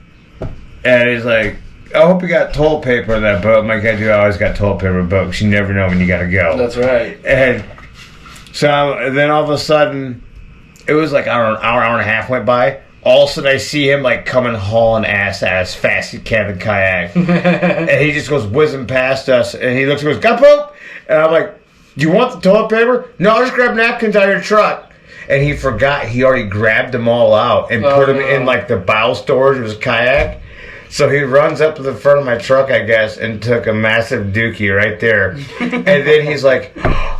and he's like, "I hope you got toilet paper in that boat." I'm like, "I do. I always got toilet paper in a boat, 'cause you never know when you gotta go." That's right. And so and then all of a sudden, it was like I don't know, an hour and a half went by. All of a sudden, I see him like coming hauling ass as fast as he can in the kayak, and he just goes whizzing past us. And he looks and goes, "Got poop?" And I'm like, "Do you want the toilet paper?" "No, I'll just grab napkins out of your truck." And he forgot he already grabbed them all out and put them in like the bow storage of his kayak. So he runs up to the front of my truck, I guess, and took a massive dookie right there. And then he's like,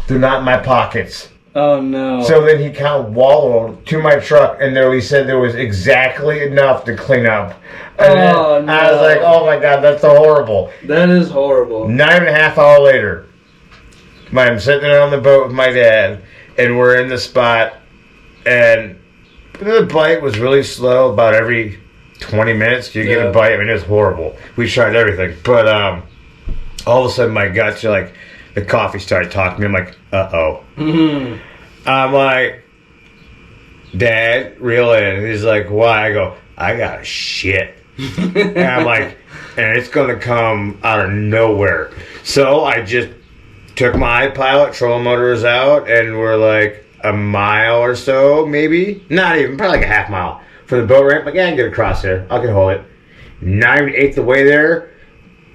"They're not in my pockets." Oh no. So then he kind of wallowed to my truck, and there he said there was exactly enough to clean up. And then no. I was like, "Oh my God, that's so horrible." That is horrible. Not even a half hour later, I'm sitting there on the boat with my dad, and we're in the spot, and the bite was really slow. About every 20 minutes, you get a bite. I mean, it was horrible. We tried everything, but all of a sudden, my guts are like, the coffee started talking to me. I'm like, "Uh-oh." Mm-hmm. I'm like, "Dad, reel in." He's like, "Why?" I go, "I got a shit." And I'm like, and it's going to come out of nowhere. So I just took my iPilot, trolling motors out, and we're like a mile or so, maybe. Not even, probably like a half mile from the boat ramp. Like, yeah, I can get across there. I can hold it. 9/8 the way there,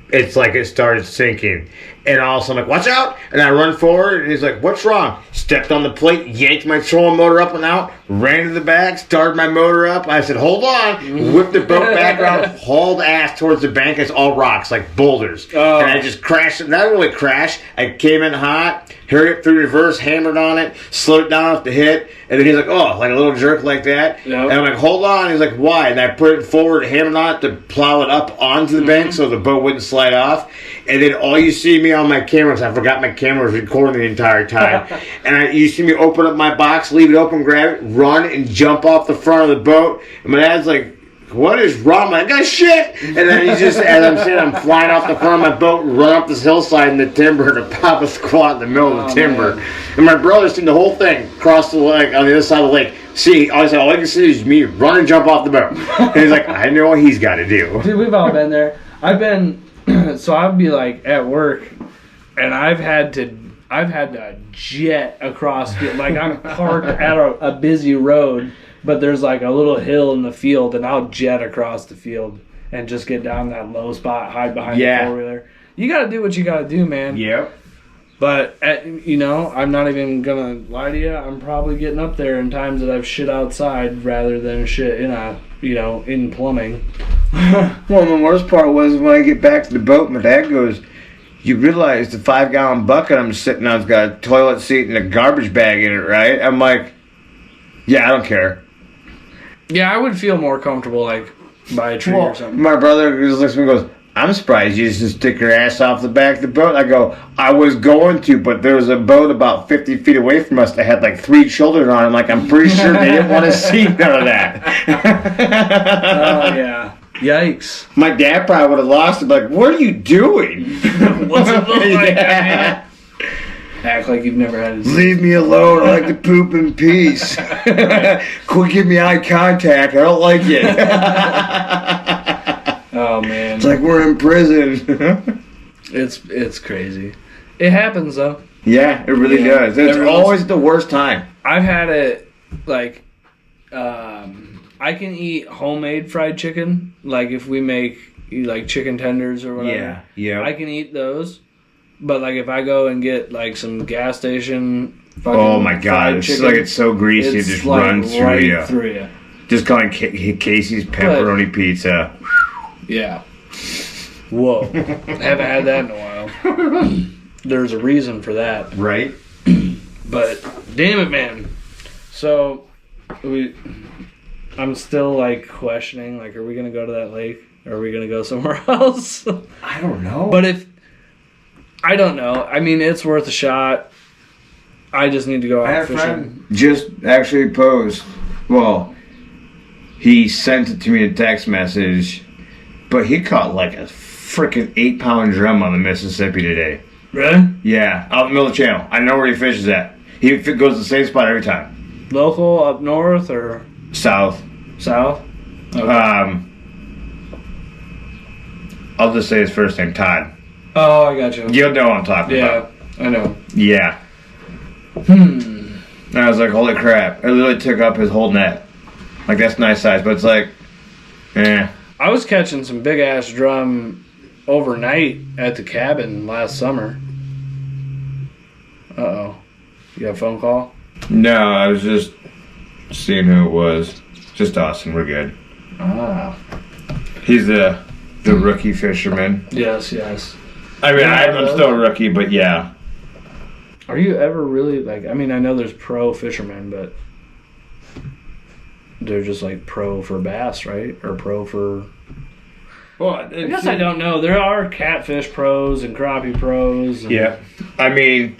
it's like it started sinking. And all of a sudden, I'm like, watch out! And I run forward, and he's like, what's wrong? Stepped on the plate, yanked my trolling motor up and out, ran to the back, started my motor up. I said, hold on. Whipped the boat back around, hauled ass towards the bank. It's all rocks, like boulders. Oh. And I just crashed. Not really crashed. I came in hot, hurried up through reverse, hammered on it, slowed it down off the hit. And then he's like, oh, like a little jerk like that. Yep. And I'm like, hold on. He's like, why? And I put it forward, hammered on it to plow it up onto the bank so the boat wouldn't slide off. And then all you see me on my cameras, I forgot my camera was recording the entire time. And you see me open up my box, leave it open, grab it, run, and jump off the front of the boat. And my dad's like, what is wrong? I'm like, I got shit! And then he just, as I'm saying, I'm flying off the front of my boat, run up this hillside in the timber to pop a squat in the middle of the timber. Man. And my brother's seen the whole thing cross the lake, on the other side of the lake. See, all I can see is me run and jump off the boat. And he's like, I know what he's got to do. Dude, we've all been there. I've been, so I'd be like at work, and I've had to jet across, like I'm parked at a busy road, but there's like a little hill in the field, and I'll jet across the field and just get down that low spot, hide behind the 4-wheeler. You got to do what you got to do, man. Yep. But, I'm not even going to lie to you. I'm probably getting up there in times that I've shit outside rather than shit in plumbing. Well, the worst part was when I get back to the boat, my dad goes, you realize the 5-gallon bucket I'm sitting on's got a toilet seat and a garbage bag in it, right? I'm like, yeah, I don't care. Yeah, I would feel more comfortable, like, by a tree or something. My brother just looks at me and goes, I'm surprised you just stick your ass off the back of the boat. I go, I was going to, but there was a boat about 50 feet away from us that had like 3 children on it. I'm like, I'm pretty sure they didn't want to see none of that. Oh, yeah. Yikes. My dad probably would have lost it. Like, what are you doing? What's it look like? Yeah. Act like you've never had it. Leave me alone. I like to poop in peace. Quit giving me eye contact. I don't like it. Oh, man. It's like we're in prison. It's crazy. It happens, though. Yeah, it really does. It's always the worst time. I've had it, like, I can eat homemade fried chicken. Like, if we make, like, chicken tenders or whatever. Yeah. I can eat those. But, like, if I go and get, like, some gas station oh, my God. It's chicken, like it's so greasy. It just like runs through you. Just calling Casey's pepperoni pizza. Yeah. Whoa. Haven't had that in a while. There's a reason for that. Right. But, damn it, man. So, I'm still, like, questioning, like, are we going to go to that lake? Or are we going to go somewhere else? I don't know. But I don't know. I mean, it's worth a shot. I just need to go out fishing. Friend just actually posed. Well, he sent it to me in a text message, but he caught like a freaking 8-pound drum on the Mississippi today. Really? Yeah, out in the middle of the channel. I know where he fishes at. He goes to the same spot every time. Local, up north, or? South. South? Okay. I'll just say his first name, Todd. Oh, I got you. You'll know what I'm talking about. Yeah, I know. Yeah. And I was like, holy crap. It literally took up his whole net. Like, that's nice size, but it's like, I was catching some big-ass drum overnight at the cabin last summer. Uh-oh. You got a phone call? No, I was just seeing who it was. Just Austin. We're good. Ah. He's the rookie fisherman. Yes. I mean, I'm still a rookie, but yeah. Are you ever really, like, I mean, I know there's pro fishermen, but they're just like pro for bass, right? Or pro for... Well, I guess I don't know. There are catfish pros and crappie pros. And... Yeah. I mean,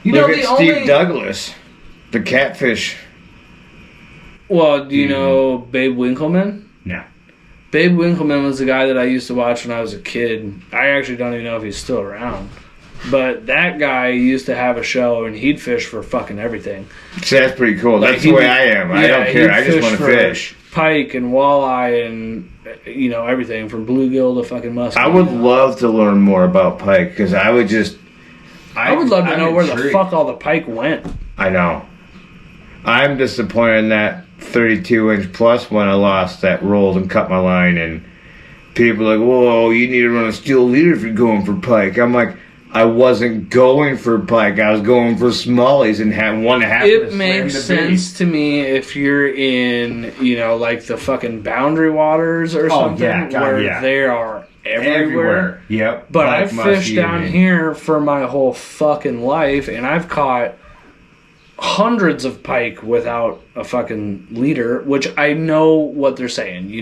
look at Steve Douglas, the catfish. Well, do you know Babe Winkleman? No. Babe Winkleman was the guy that I used to watch when I was a kid. I actually don't even know if he's still around. But that guy used to have a show, and he'd fish for fucking everything. See, that's pretty cool. Like, that's the way I am. I don't care. I just want to fish. Pike and walleye and, everything from bluegill to fucking musk. I would love to learn more about pike, because I would just... I would love to know where the fuck all the pike went. I know. I'm disappointed in that 32-inch plus when I lost that rolled and cut my line, and people are like, whoa, you need to run a steel leader if you're going for pike. I'm like, I wasn't going for pike. I was going for smallies and had one half. It makes sense to me if you're in, like the fucking boundary waters or something where they are everywhere. Yep. But I've fished down here for my whole fucking life, and I've caught hundreds of pike without a fucking leader, which I know what they're saying. You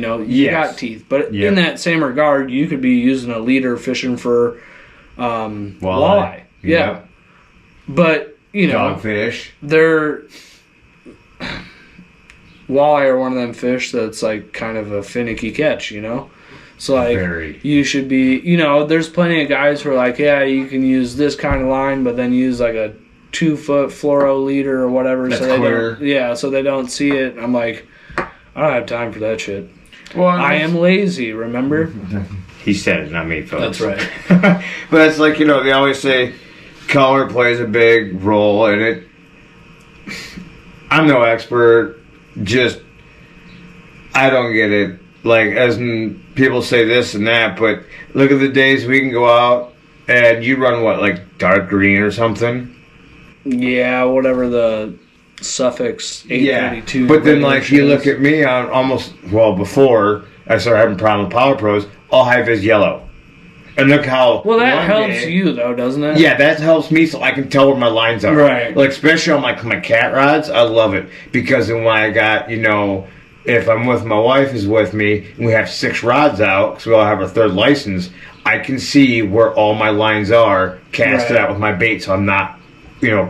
got teeth. But in that same regard, you could be using a leader fishing for walleye. Yeah. Yep. But, dogfish. They're... Walleye are one of them fish that's like kind of a finicky catch, So like you should be, there's plenty of guys who are like, yeah, you can use this kind of line, but then use like a 2-foot fluoro leader or whatever. That's so clear. so they don't see it. I'm like, I don't have time for that shit. Well, I am lazy, remember? He said it, not me, folks. That's right. But it's like, they always say color plays a big role in it. I'm no expert, I don't get it. Like, as in, people say this and that, but look at the days we can go out and you run like dark green or something? Yeah, whatever the suffix 832. Yeah, but then like you look at me on before I started having problems with Power Pros, all I have is yellow. And look how... Well, that helps you, though, doesn't it? Yeah, that helps me so I can tell where my lines are. Right. Like, especially on my cat rods, I love it. Because then when I got, if I'm with my wife is with me, and we have 6 rods out, because we all have our 3rd license, I can see where all my lines are casted out with my bait, so I'm not,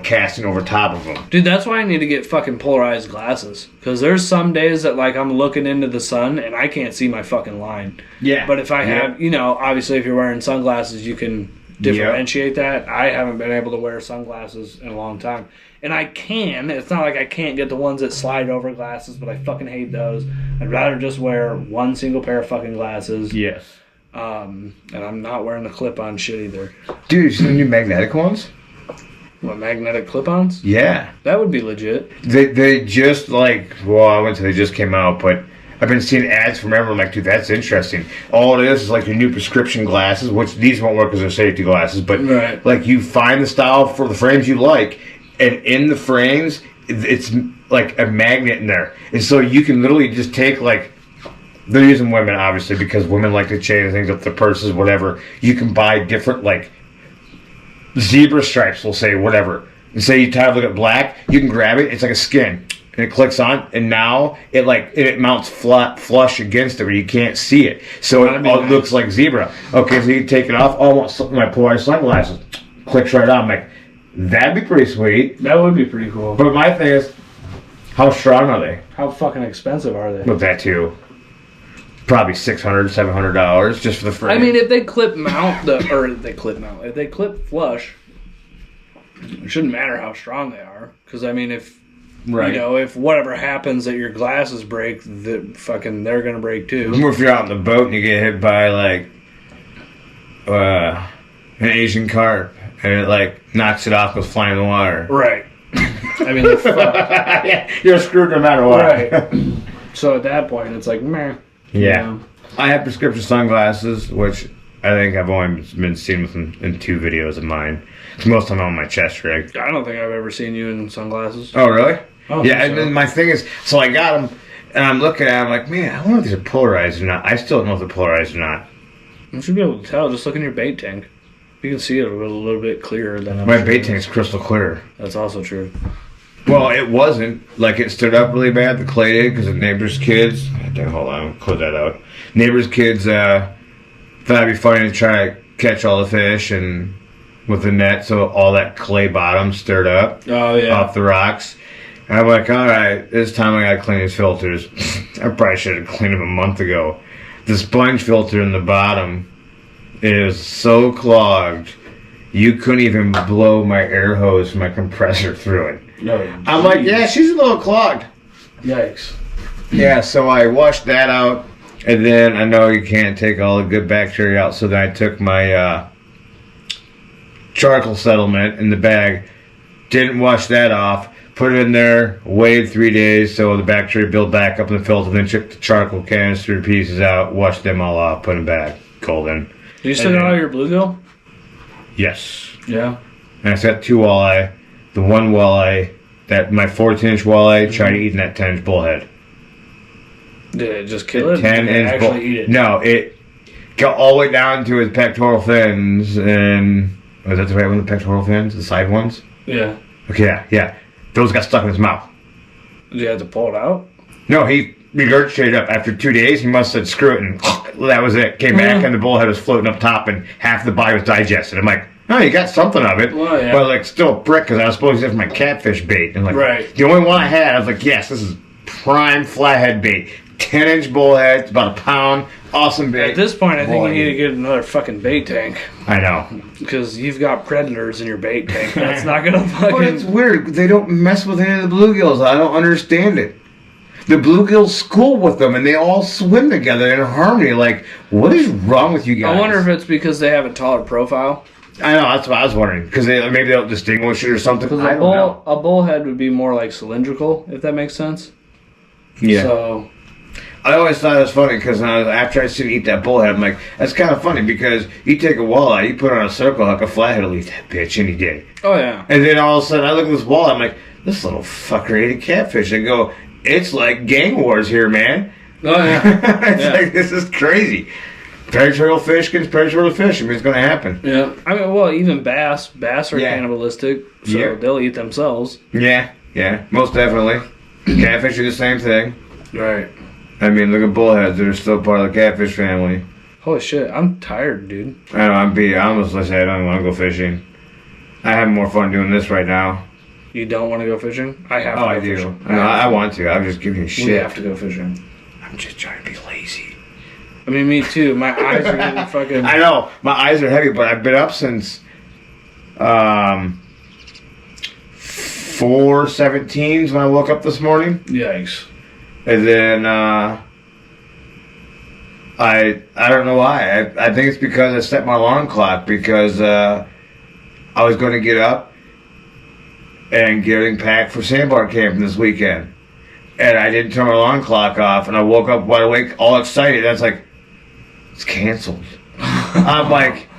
casting over top of them. Dude, that's why I need to get fucking polarized glasses. Because there's some days that, like, I'm looking into the sun, and I can't see my fucking line. Yeah. But if I have, obviously if you're wearing sunglasses, you can differentiate that. I haven't been able to wear sunglasses in a long time. And I can. It's not like I can't get the ones that slide over glasses, but I fucking hate those. I'd rather just wear one single pair of fucking glasses. Yes. And I'm not wearing the clip-on shit either. Dude, you see the new magnetic ones? What, magnetic clip-ons? Yeah. That would be legit. They just they just came out, but I've been seeing ads from everyone like, dude, that's interesting. All it is like your new prescription glasses, which these won't work as they're safety glasses, but like you find the style for the frames you like, and in the frames, it's like a magnet in there. And so you can literally just take like, they're using women obviously because women like to chain things up their purses, whatever. You can buy different like zebra stripes, we'll say, whatever. And say you tie it with black, you can grab it, it's like a skin. And it clicks on, and now it mounts flush against it where you can't see it. So it looks like zebra. Okay, so you can take it off. Oh, I want my polarized sunglasses. Clicks right on. I'm like, that'd be pretty sweet. That would be pretty cool. But my thing is, how strong are they? How fucking expensive are they? With that too. Probably $600, $700 just for the frame. I mean, if they clip mount if they clip flush, it shouldn't matter how strong they are. Because I mean, if if whatever happens that your glasses break, they're gonna break too. Or if you're out on the boat and you get hit by like an Asian carp and it like knocks it off, goes flying in the water. Right. I mean, yeah, you're screwed no matter what. Right. So at that point, it's like meh. Yeah. I have prescription sunglasses, which I think I've only been seen with them in 2 videos of mine. Most of them on my chest rig. I don't think I've ever seen you in sunglasses. Oh, really? Oh, yeah, and then my thing is, so I got them, and I'm looking at them like, man, I wonder if these are polarized or not. I still don't know if they're polarized or not. You should be able to tell. Just look in your bait tank. You can see it a little bit clearer than my bait tank is crystal clear. That's also true. Well, it wasn't. Like, it stood up really bad, the clay did, because the neighbor's kids... Hold on, close that out. Neighbor's kids thought it'd be funny to try to catch all the fish and with the net, so all that clay bottom stirred up off the rocks. And I'm like, all right, this time I gotta clean these filters. I probably should have cleaned them a month ago. The sponge filter in the bottom is so clogged, you couldn't even blow my air hose from my compressor through it. No, I'm like, yeah, she's a little clogged. Yikes. Yeah, so I washed that out, and then I know you can't take all the good bacteria out, so then I took my charcoal settlement in the bag, didn't wash that off, put it in there, waited 3 days so the bacteria built back up in the filter, then took the charcoal canister pieces out, washed them all off, put them back, cold in. Do you still got all your bluegill? Yes. Yeah. And I got 2 walleye. The one walleye, that my 14-inch walleye, tried eating that 10-inch bullhead. Did it just kill it? 10-inch actually eat it? No, it got all the way down to his pectoral fins, and was that the right one? The pectoral fins, the side ones. Yeah. Okay, yeah. Those got stuck in his mouth. Did you have to pull it out? No, he regurgitated up. After 2 days, he must have said screw it, and that was it. Came back, and the bullhead was floating up top, and half the body was digested. I'm like, oh, you got something of it. Well, yeah. But, like, still a brick, because I was supposed to use it for my catfish bait. And, like, right. The only one I had, I was like, yes, this is prime flathead bait. 10-inch bullhead, it's about a pound. Awesome bait. At this point, I think you need to get another fucking bait tank. I know. Because you've got predators in your bait tank. That's not going to fucking... But it's weird. They don't mess with any of the bluegills. I don't understand it. The bluegills school with them, and they all swim together in harmony. Like, what is wrong with you guys? I wonder if it's because they have a taller profile. I know, that's what I was wondering. Because maybe they don't distinguish it or something. I don't know. A bullhead would be more like cylindrical, if that makes sense. Yeah. So... I always thought it was funny because after I seen eat that bullhead, I'm like, that's kind of funny because you take a walleye, you put it on a circle hook, a flathead will eat that bitch any day. Oh, yeah. And then all of a sudden, I look at this walleye, I'm like, this little fucker ate a catfish. I go, it's like gang wars here, man. Oh, yeah. It's like, this is crazy. Territorial fish against territorial fish. I mean, it's going to happen. Yeah. I mean, well, even bass are cannibalistic, so they'll eat themselves. Yeah, most definitely. Catfish are the same thing. Right. I mean, look at bullheads that are still part of the catfish family. Holy shit, I'm tired, dude. I know, I almost say I don't want to go fishing. I have more fun doing this right now. You don't want to go fishing? I have to go fishing. I want to. I'm just giving you shit. We have to go fishing. I'm just trying to be lazy. I mean, me too. My eyes are getting fucking... I know. My eyes are heavy, but I've been up since 4:17 when I woke up this morning. Yikes. And then I don't know why. I think it's because I set my alarm clock because I was going to get up and getting packed for sandbar camping this weekend. And I didn't turn my alarm clock off, and I woke up wide awake, all excited. And I was like, it's canceled. I'm like,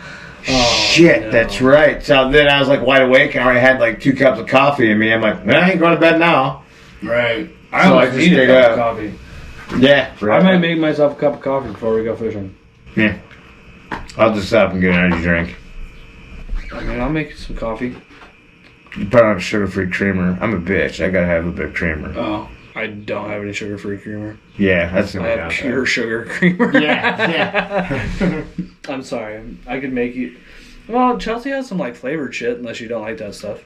shit, that's right. So then I was like wide awake, and I already had like 2 cups of coffee in me. I'm like, I ain't going to bed now. Right. I just need a cup of coffee. Yeah. Right. I might make myself a cup of coffee before we go fishing. Yeah. I'll just stop and get an energy drink. I mean, I'll make you some coffee. You probably have a sugar-free creamer. I'm a bitch. I gotta have a bit of creamer. Oh. I don't have any sugar-free creamer. Yeah, that's the only I have pure sugar creamer. Yeah. I'm sorry. I could make you... Well, Chelsea has some, like, flavored shit, unless you don't like that stuff.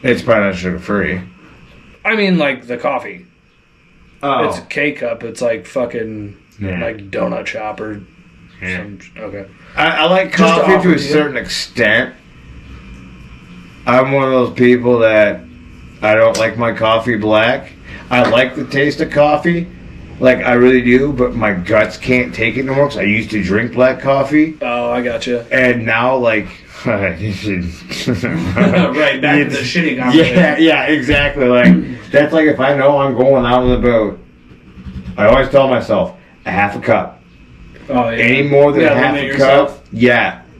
It's probably not sugar-free. I mean, like, the coffee. Oh. It's a K-cup. It's like fucking, like, donut shop or some... Okay. I like coffee to a certain extent. I'm one of those people that I don't like my coffee black. I like the taste of coffee. Like, I really do, but my guts can't take it no more because I used to drink black coffee. Oh, I gotcha. And now, like... right, back to the shitty conversation. Yeah, exactly. Like, that's like if I know I'm going out on the boat, I always tell myself, a half a cup. Oh, yeah. Any more than half a cup,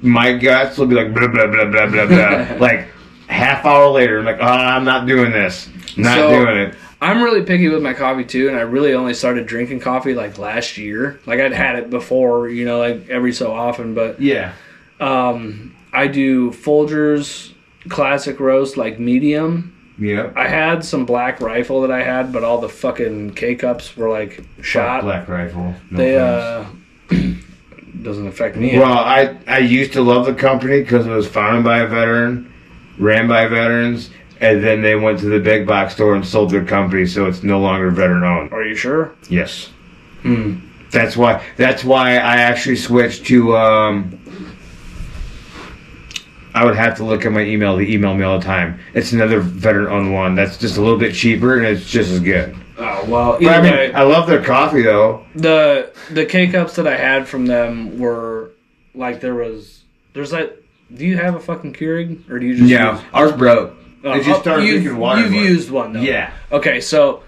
my guts will be like, blah, blah, blah, blah, blah, blah. Like, half hour later, I'm like, oh, I'm not doing this. Not doing it. I'm really picky with my coffee too, and I really only started drinking coffee like last year. Like I'd had it before, you know, like every so often, but I do Folgers classic roast, like medium. Yeah. I had some Black Rifle that I had, but all the fucking K-cups were like shot. Black Rifle. No they doesn't affect me. Well, I used to love the company because it was founded by a veteran, ran by veterans, and then they went to the big box store and sold their company, so it's no longer veteran owned. Are you sure? Yes. That's why I actually switched to I would have to look at my email. They email me all the time. It's another veteran-owned one that's just a little bit cheaper, and it's just as good. Oh, well, but, I mean, I love their coffee, though. The K-Cups that I had from them were, like, there's like, do you have a fucking Keurig? Or do you just use... ours broke. They just started drinking water. You've used one, though. Yeah. Okay, so,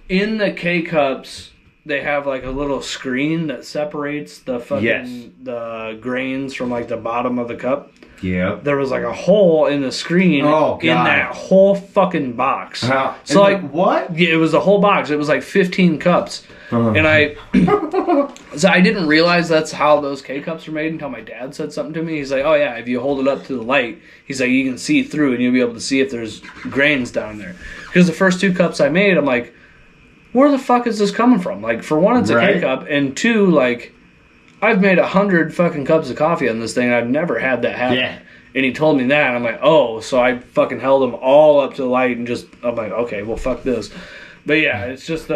in the K-Cups, they have like a little screen that separates the fucking Yes. the grains from like the bottom of the cup. Yep. There was like a hole in the screen Oh, in God. that whole fucking box. So like what? yeah, it was a whole box. It was like 15 cups. And I didn't realize that's how those K-cups are made until my dad said something to me. He's like, oh yeah, if you hold it up to the light, he's like, you can see through and you'll be able to see if there's grains down there. Because the first 2 cups I made, I'm like, where the fuck is this coming from? Like, for one, it's a K-cup, and 2, like, I've made 100 fucking cups of coffee on this thing, and I've never had that happen. Yeah. And he told me that, and I'm like, oh, so I fucking held them all up to the light and just, I'm like, okay, well, fuck this. But yeah, it's just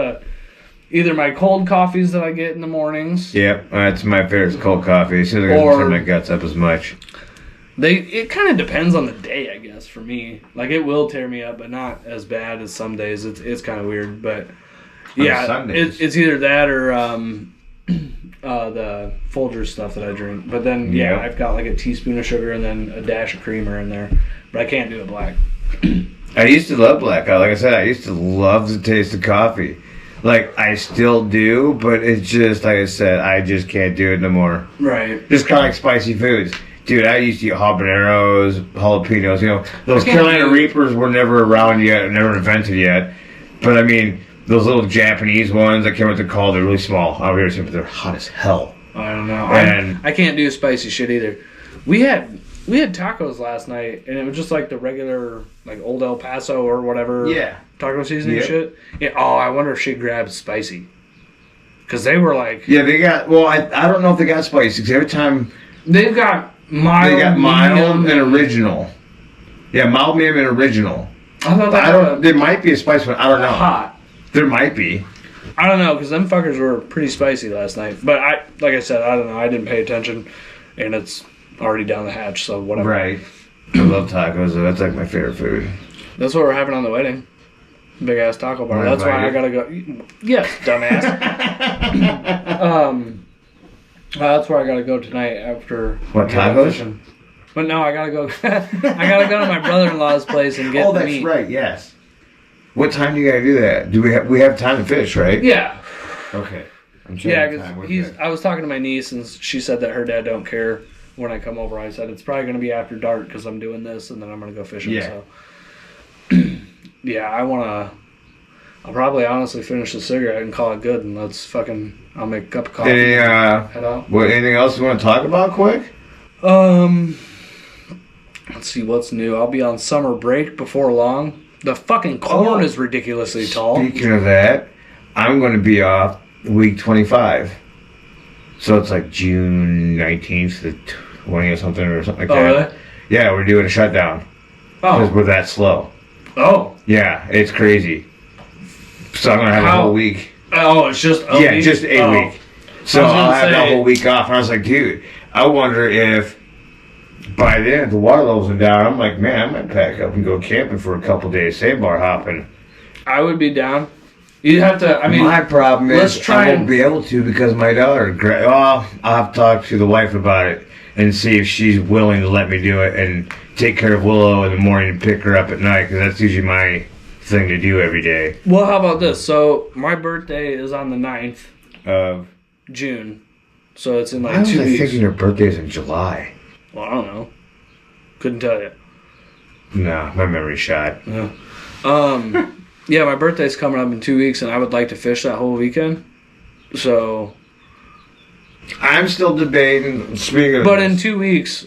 either my cold coffees that I get in the mornings. Yep, that's my favorite, is cold coffee. As soon as I Or- turn my guts up as much. It kind of depends on the day, I guess, for me. Like, it will tear me up, but not as bad as some days. It's kind of weird, but yeah, Sundays. it's either that or the Folgers stuff that I drink. But then, yeah, Yep. I've got like a teaspoon of sugar and then a dash of creamer in there. But I can't do it black. I used to love black coffee. Like I said, I used to love the taste of coffee. Like, I still do, but it's just, like I said, I just can't do it no more. Right. Just kind of like spicy foods. Dude, I used to eat habaneros, jalapenos, you know. Those Carolina Reapers were never around yet, never invented yet. But, I mean, those little Japanese ones, I can't remember what they're called. They're really small. I'll be honest, but they're hot as hell. I don't know. And- I can't do spicy shit either. We had tacos last night, and it was just like the regular, like Old El Paso or whatever. Yeah. Taco seasoning Yep. shit. Yeah. Oh, I wonder if she grabbed spicy. Because they were like, Yeah, they got, well, I don't know if they got spicy, because every time they've got mild. they got mild medium, and original. Yeah, mild, medium, and original. I thought that I don't, there might be a spice one. I don't know. hot. There might be. I don't know, because them fuckers were pretty spicy last night. But like I said, I don't know. I didn't pay attention, and it's already down the hatch, so whatever. Right. I love tacos, though. That's like my favorite food. That's what we're having on the wedding. Big ass taco bar. That's why I gotta go. Yes, dumbass. That's where I gotta go tonight after. What, we go tacos? fishing. But no, I gotta go. I gotta go to my brother-in-law's place and get Oh, the that's meat. right. Yes. What time do you gotta do that? Do we have time to fish? Right. Yeah, Okay. I'm checking yeah. time. What's Because that? I was talking to my niece and she said that her dad don't care when I come over. I said it's probably gonna be after dark because I'm doing this and then I'm gonna go fishing. Yeah. So. Yeah, I'll probably honestly finish the cigarette and call it good, and I'll make a cup of coffee. Any Head out. anything else you want to talk about quick? Let's see what's new. I'll be on summer break before long. The fucking corn is ridiculously tall. Speaking of that, I'm going to be off week 25. So it's like June 19th to 20 or something like that. Oh, really? Yeah, we're doing a shutdown because Oh, we're that slow. oh, Yeah, it's crazy. So I'm going to have a How- whole week. oh! It's just a Yeah, week? just a Oh. week. So I was gonna I'll have say- that whole week off. And I was like, dude, I wonder if by then if the water levels are down, I'm like, man, I might pack up and go camping for a couple days, sandbar hopping. I would be down. You'd have to. I mean, my problem let's is try I won't and- be able to because my daughter. I'll have to talk to the wife about it and see if she's willing to let me do it and take care of Willow in the morning and pick her up at night because that's usually my thing to do every day. well, how about this? So my birthday is on the 9th Of June, so it's in why like was 2 I weeks. thinking her birthday's in July? Well, I don't know. Couldn't tell you. No, my memory's shot. Yeah, my birthday's coming up in 2 weeks, and I would like to fish that whole weekend. So, I'm still debating. Speaking of, but in 2 weeks,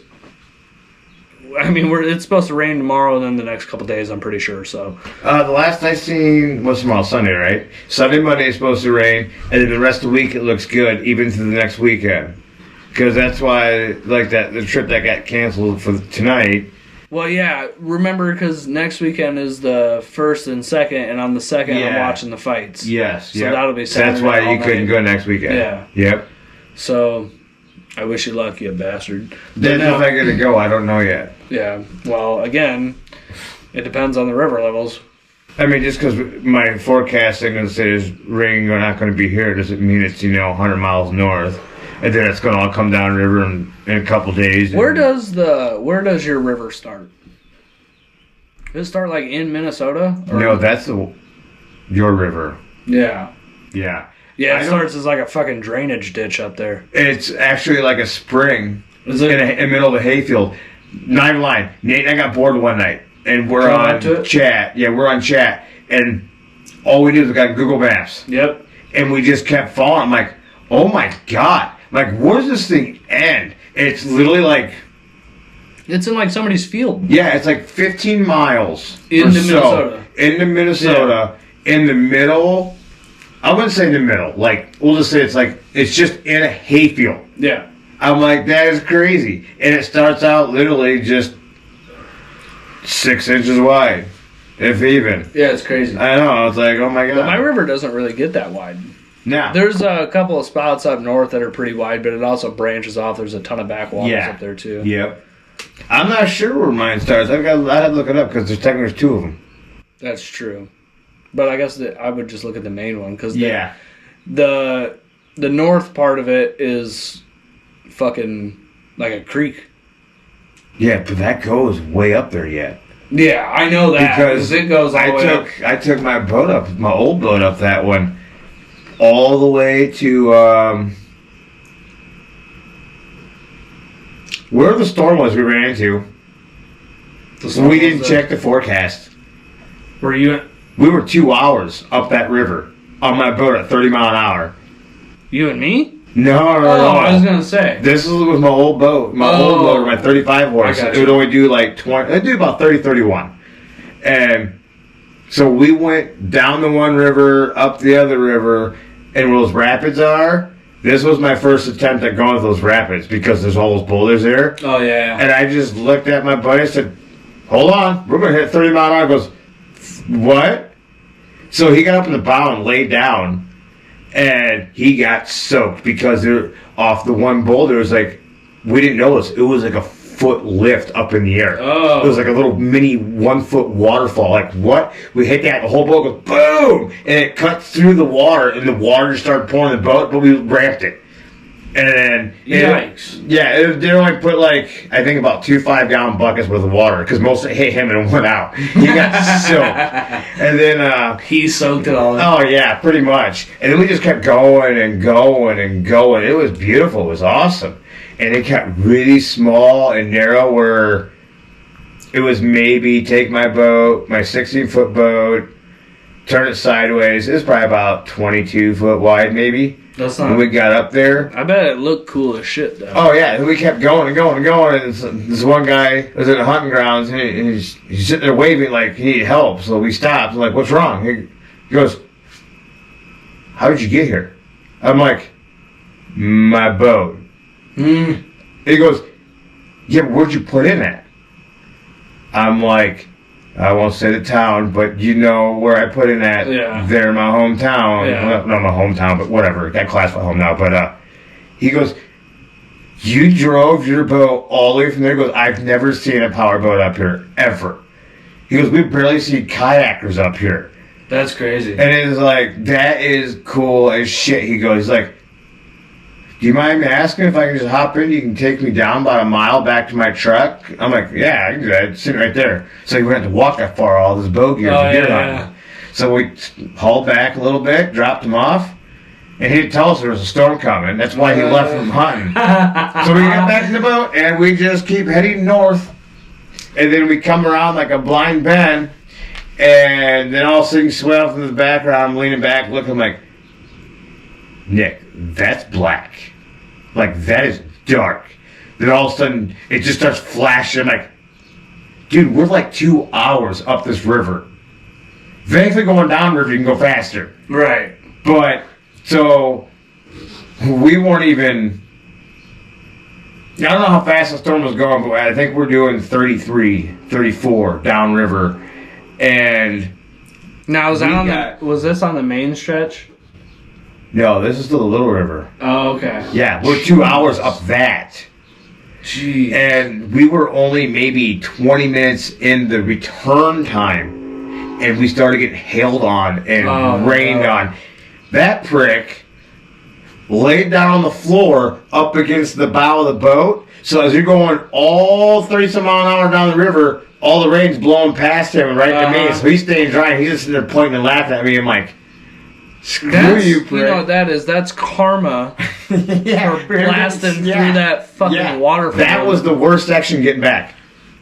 I mean, it's supposed to rain tomorrow, and then the next couple days, I'm pretty sure. So, the last I seen was tomorrow, Sunday, right? Sunday, Monday is supposed to rain, and then the rest of the week it looks good, even to the next weekend. Because that's why, like the trip that got canceled for tonight. well, yeah, remember because next weekend is the 1st and 2nd, and on the 2nd, I'm Yeah. watching the fights. Yes, So that'll be That's Saturday why all you couldn't night. go next weekend. Yeah. Yep. So, I wish you luck, you bastard. But Then no, if I get to go, I don't know yet. yeah. Well, again, it depends on the river levels. I mean, just because my forecasting and says rain are not going to be here doesn't mean it's 100 miles north, and then it's going to all come down river in a couple days. Where does your river start? Does it start like in Minnesota? Or- No, that's your river. Yeah. Yeah, Yeah, it starts as like a fucking drainage ditch up there. It's actually like a spring Is it? in the middle of a hayfield. Not even lying. Nate and I got bored one night, and we're on chat. Yeah, we're on chat, and all we did was got Google Maps. Yep. And we just kept following. I'm like, oh my God. Like, where does this thing end? It's literally like... It's in like somebody's field. Yeah, it's like 15 miles. Into Minnesota. Into Minnesota. Yeah. In the middle... I wouldn't say in the middle. Like, we'll just say it's just in a hayfield. Yeah. I'm like, that is crazy. And it starts out literally just 6 inches wide. If even. Yeah, it's crazy. I know. It's like, oh my God. But my river doesn't really get that wide. No. There's a couple of spots up north that are pretty wide, but it also branches off. There's a ton of backwaters up there, too. Yep. I'm not sure where mine starts. I'd have to look it up because there's 2 of them. That's true. But I guess I would just look at the main one because the north part of it is fucking like a creek. Yeah, but that goes way up there yet. Yeah, I know that because it goes all the way up. I took my boat up, my old boat up that one, all the way to where the storm was we ran into. We didn't check the forecast. Were you? We were 2 hours up that river on my boat at 30 mile an hour. You and me? No. I was gonna say this was my old boat, my 35 horse. It would only do like 20. It'd do about 30, 31. And so we went down the one river, up the other river, and where those rapids are. This was my first attempt at going to those rapids because there's all those boulders there. Oh yeah. And I just looked at my buddy and said, "Hold on, we're gonna hit 30 mile an hour." He goes, "What?" So he got up in the bow and laid down. And he got soaked because they're off the one boulder. It was like, we didn't know this. It was like a foot lift up in the air. Oh. It was like a little mini 1 foot waterfall. Like, what? We hit that, the whole boat goes boom! And it cut through the water, and the water just started pouring in the boat, but we ramped it. And then... Yikes. They only put like, I think about 2 5-gallon buckets worth of water, because most of it hit him and went out. He got soaked. And then... he soaked it all in. Oh, yeah, pretty much. And then we just kept going and going and going. It was beautiful. It was awesome. And it got really small and narrow where it was maybe take my boat, my 16-foot boat, turn it sideways. It was probably about 22 foot wide, maybe. That's not. When we got up there, I bet it looked cool as shit, though. Oh yeah, and we kept going and going and going. And this one guy was in the hunting grounds, and he's sitting there waving like he needed help. So we stopped. I'm like, "What's wrong?" He goes, "How did you get here?" I'm like, "My boat." Mm. He goes, "Yeah, but where'd you put in at?" I'm like, I won't say the town, but you know where I put in at. Yeah. They're my hometown. Yeah. Well, not my hometown, but whatever. Got classified home now. But he goes, "You drove your boat all the way from there?" He goes, "I've never seen a power boat up here, ever." He goes, "We barely see kayakers up here." That's crazy. And it's like, that is cool as shit. He goes, he's like, "Do you mind me asking if I can just hop in? You can take me down about a mile back to my truck?" I'm like, "Yeah, I can do that. It's sitting right there." So he went to walk that far, all this boat gear for deer hunting. So we hauled back a little bit, dropped him off, and he didn't tell us there was a storm coming. That's why he left from hunting. So we got back in the boat, and we just keep heading north. And then we come around like a blind bend, and then all of a sudden you swell from the background. I'm leaning back, looking like, "Nick, that's black. Like, that is dark." Then all of a sudden, it just starts flashing. I'm like, dude, we're like 2 hours up this river. Thankfully, going down river, you can go faster. Right. But, so, we weren't even... I don't know how fast the storm was going, but I think we're doing 33, 34 downriver. And... Now, was this on the main stretch? No, this is still the Little River. Oh, okay. Yeah, we're 2 hours up that. Jeez. And we were only maybe 20 minutes in the return time, and we started getting hailed on and rained on. That prick laid down on the floor up against the bow of the boat. So as you're going all 30-some mile an hour down the river, all the rain's blowing past him and right to me. So he's staying dry, and he's just sitting there pointing and laughing at me. I'm like, Screw That's, you, you prick. know what that is? That's karma Yeah, for blasting through that fucking waterfall. That was the worst section getting back.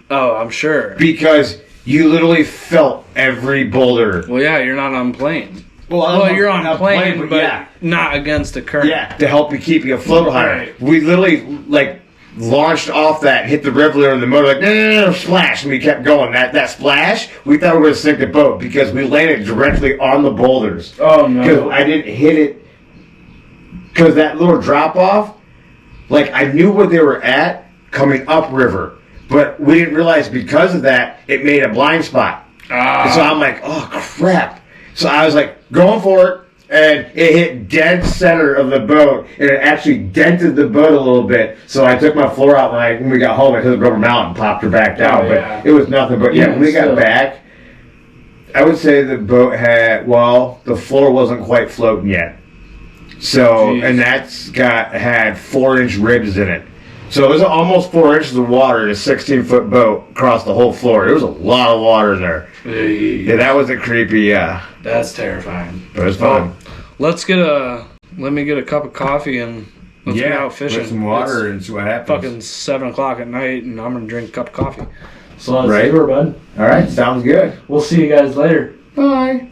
Oh, I'm sure. Because you literally felt every boulder. Well, yeah, you're not on plane. Well, You're on plane, but yeah. not against the current. Yeah, to help you keep you afloat higher. Right. We literally, like, launched off that, hit the river in the motor, like, no, splash, and we kept going. That splash, we thought we were going to sink the boat because we landed directly on the boulders. Oh, Because no. I didn't hit it, because that little drop-off, like, I knew where they were at coming upriver, but we didn't realize because of that, it made a blind spot. And so I'm like, oh, crap. So I was like, going for it. And it hit dead center of the boat, and it actually dented the boat a little bit. So I took my floor out when we got home. I took the rubber mallet and popped her back down. Yeah. But it was nothing. But yeah, when we got still. back, I would say the boat had, the floor wasn't quite floating yet. So, Jeez. and had 4-inch ribs in it. So it was almost 4 inches of water in a 16-foot boat across the whole floor. There was a lot of water in there. Yeah, that was a creepy, That's terrifying. but it was fun. Well, let me get a cup of coffee and let's get out fishing. With some water and see what happens. Fucking 7 o'clock at night, and I'm gonna drink a cup of coffee. So let's Right. see her, bud. All right, sounds good. We'll see you guys later. Bye.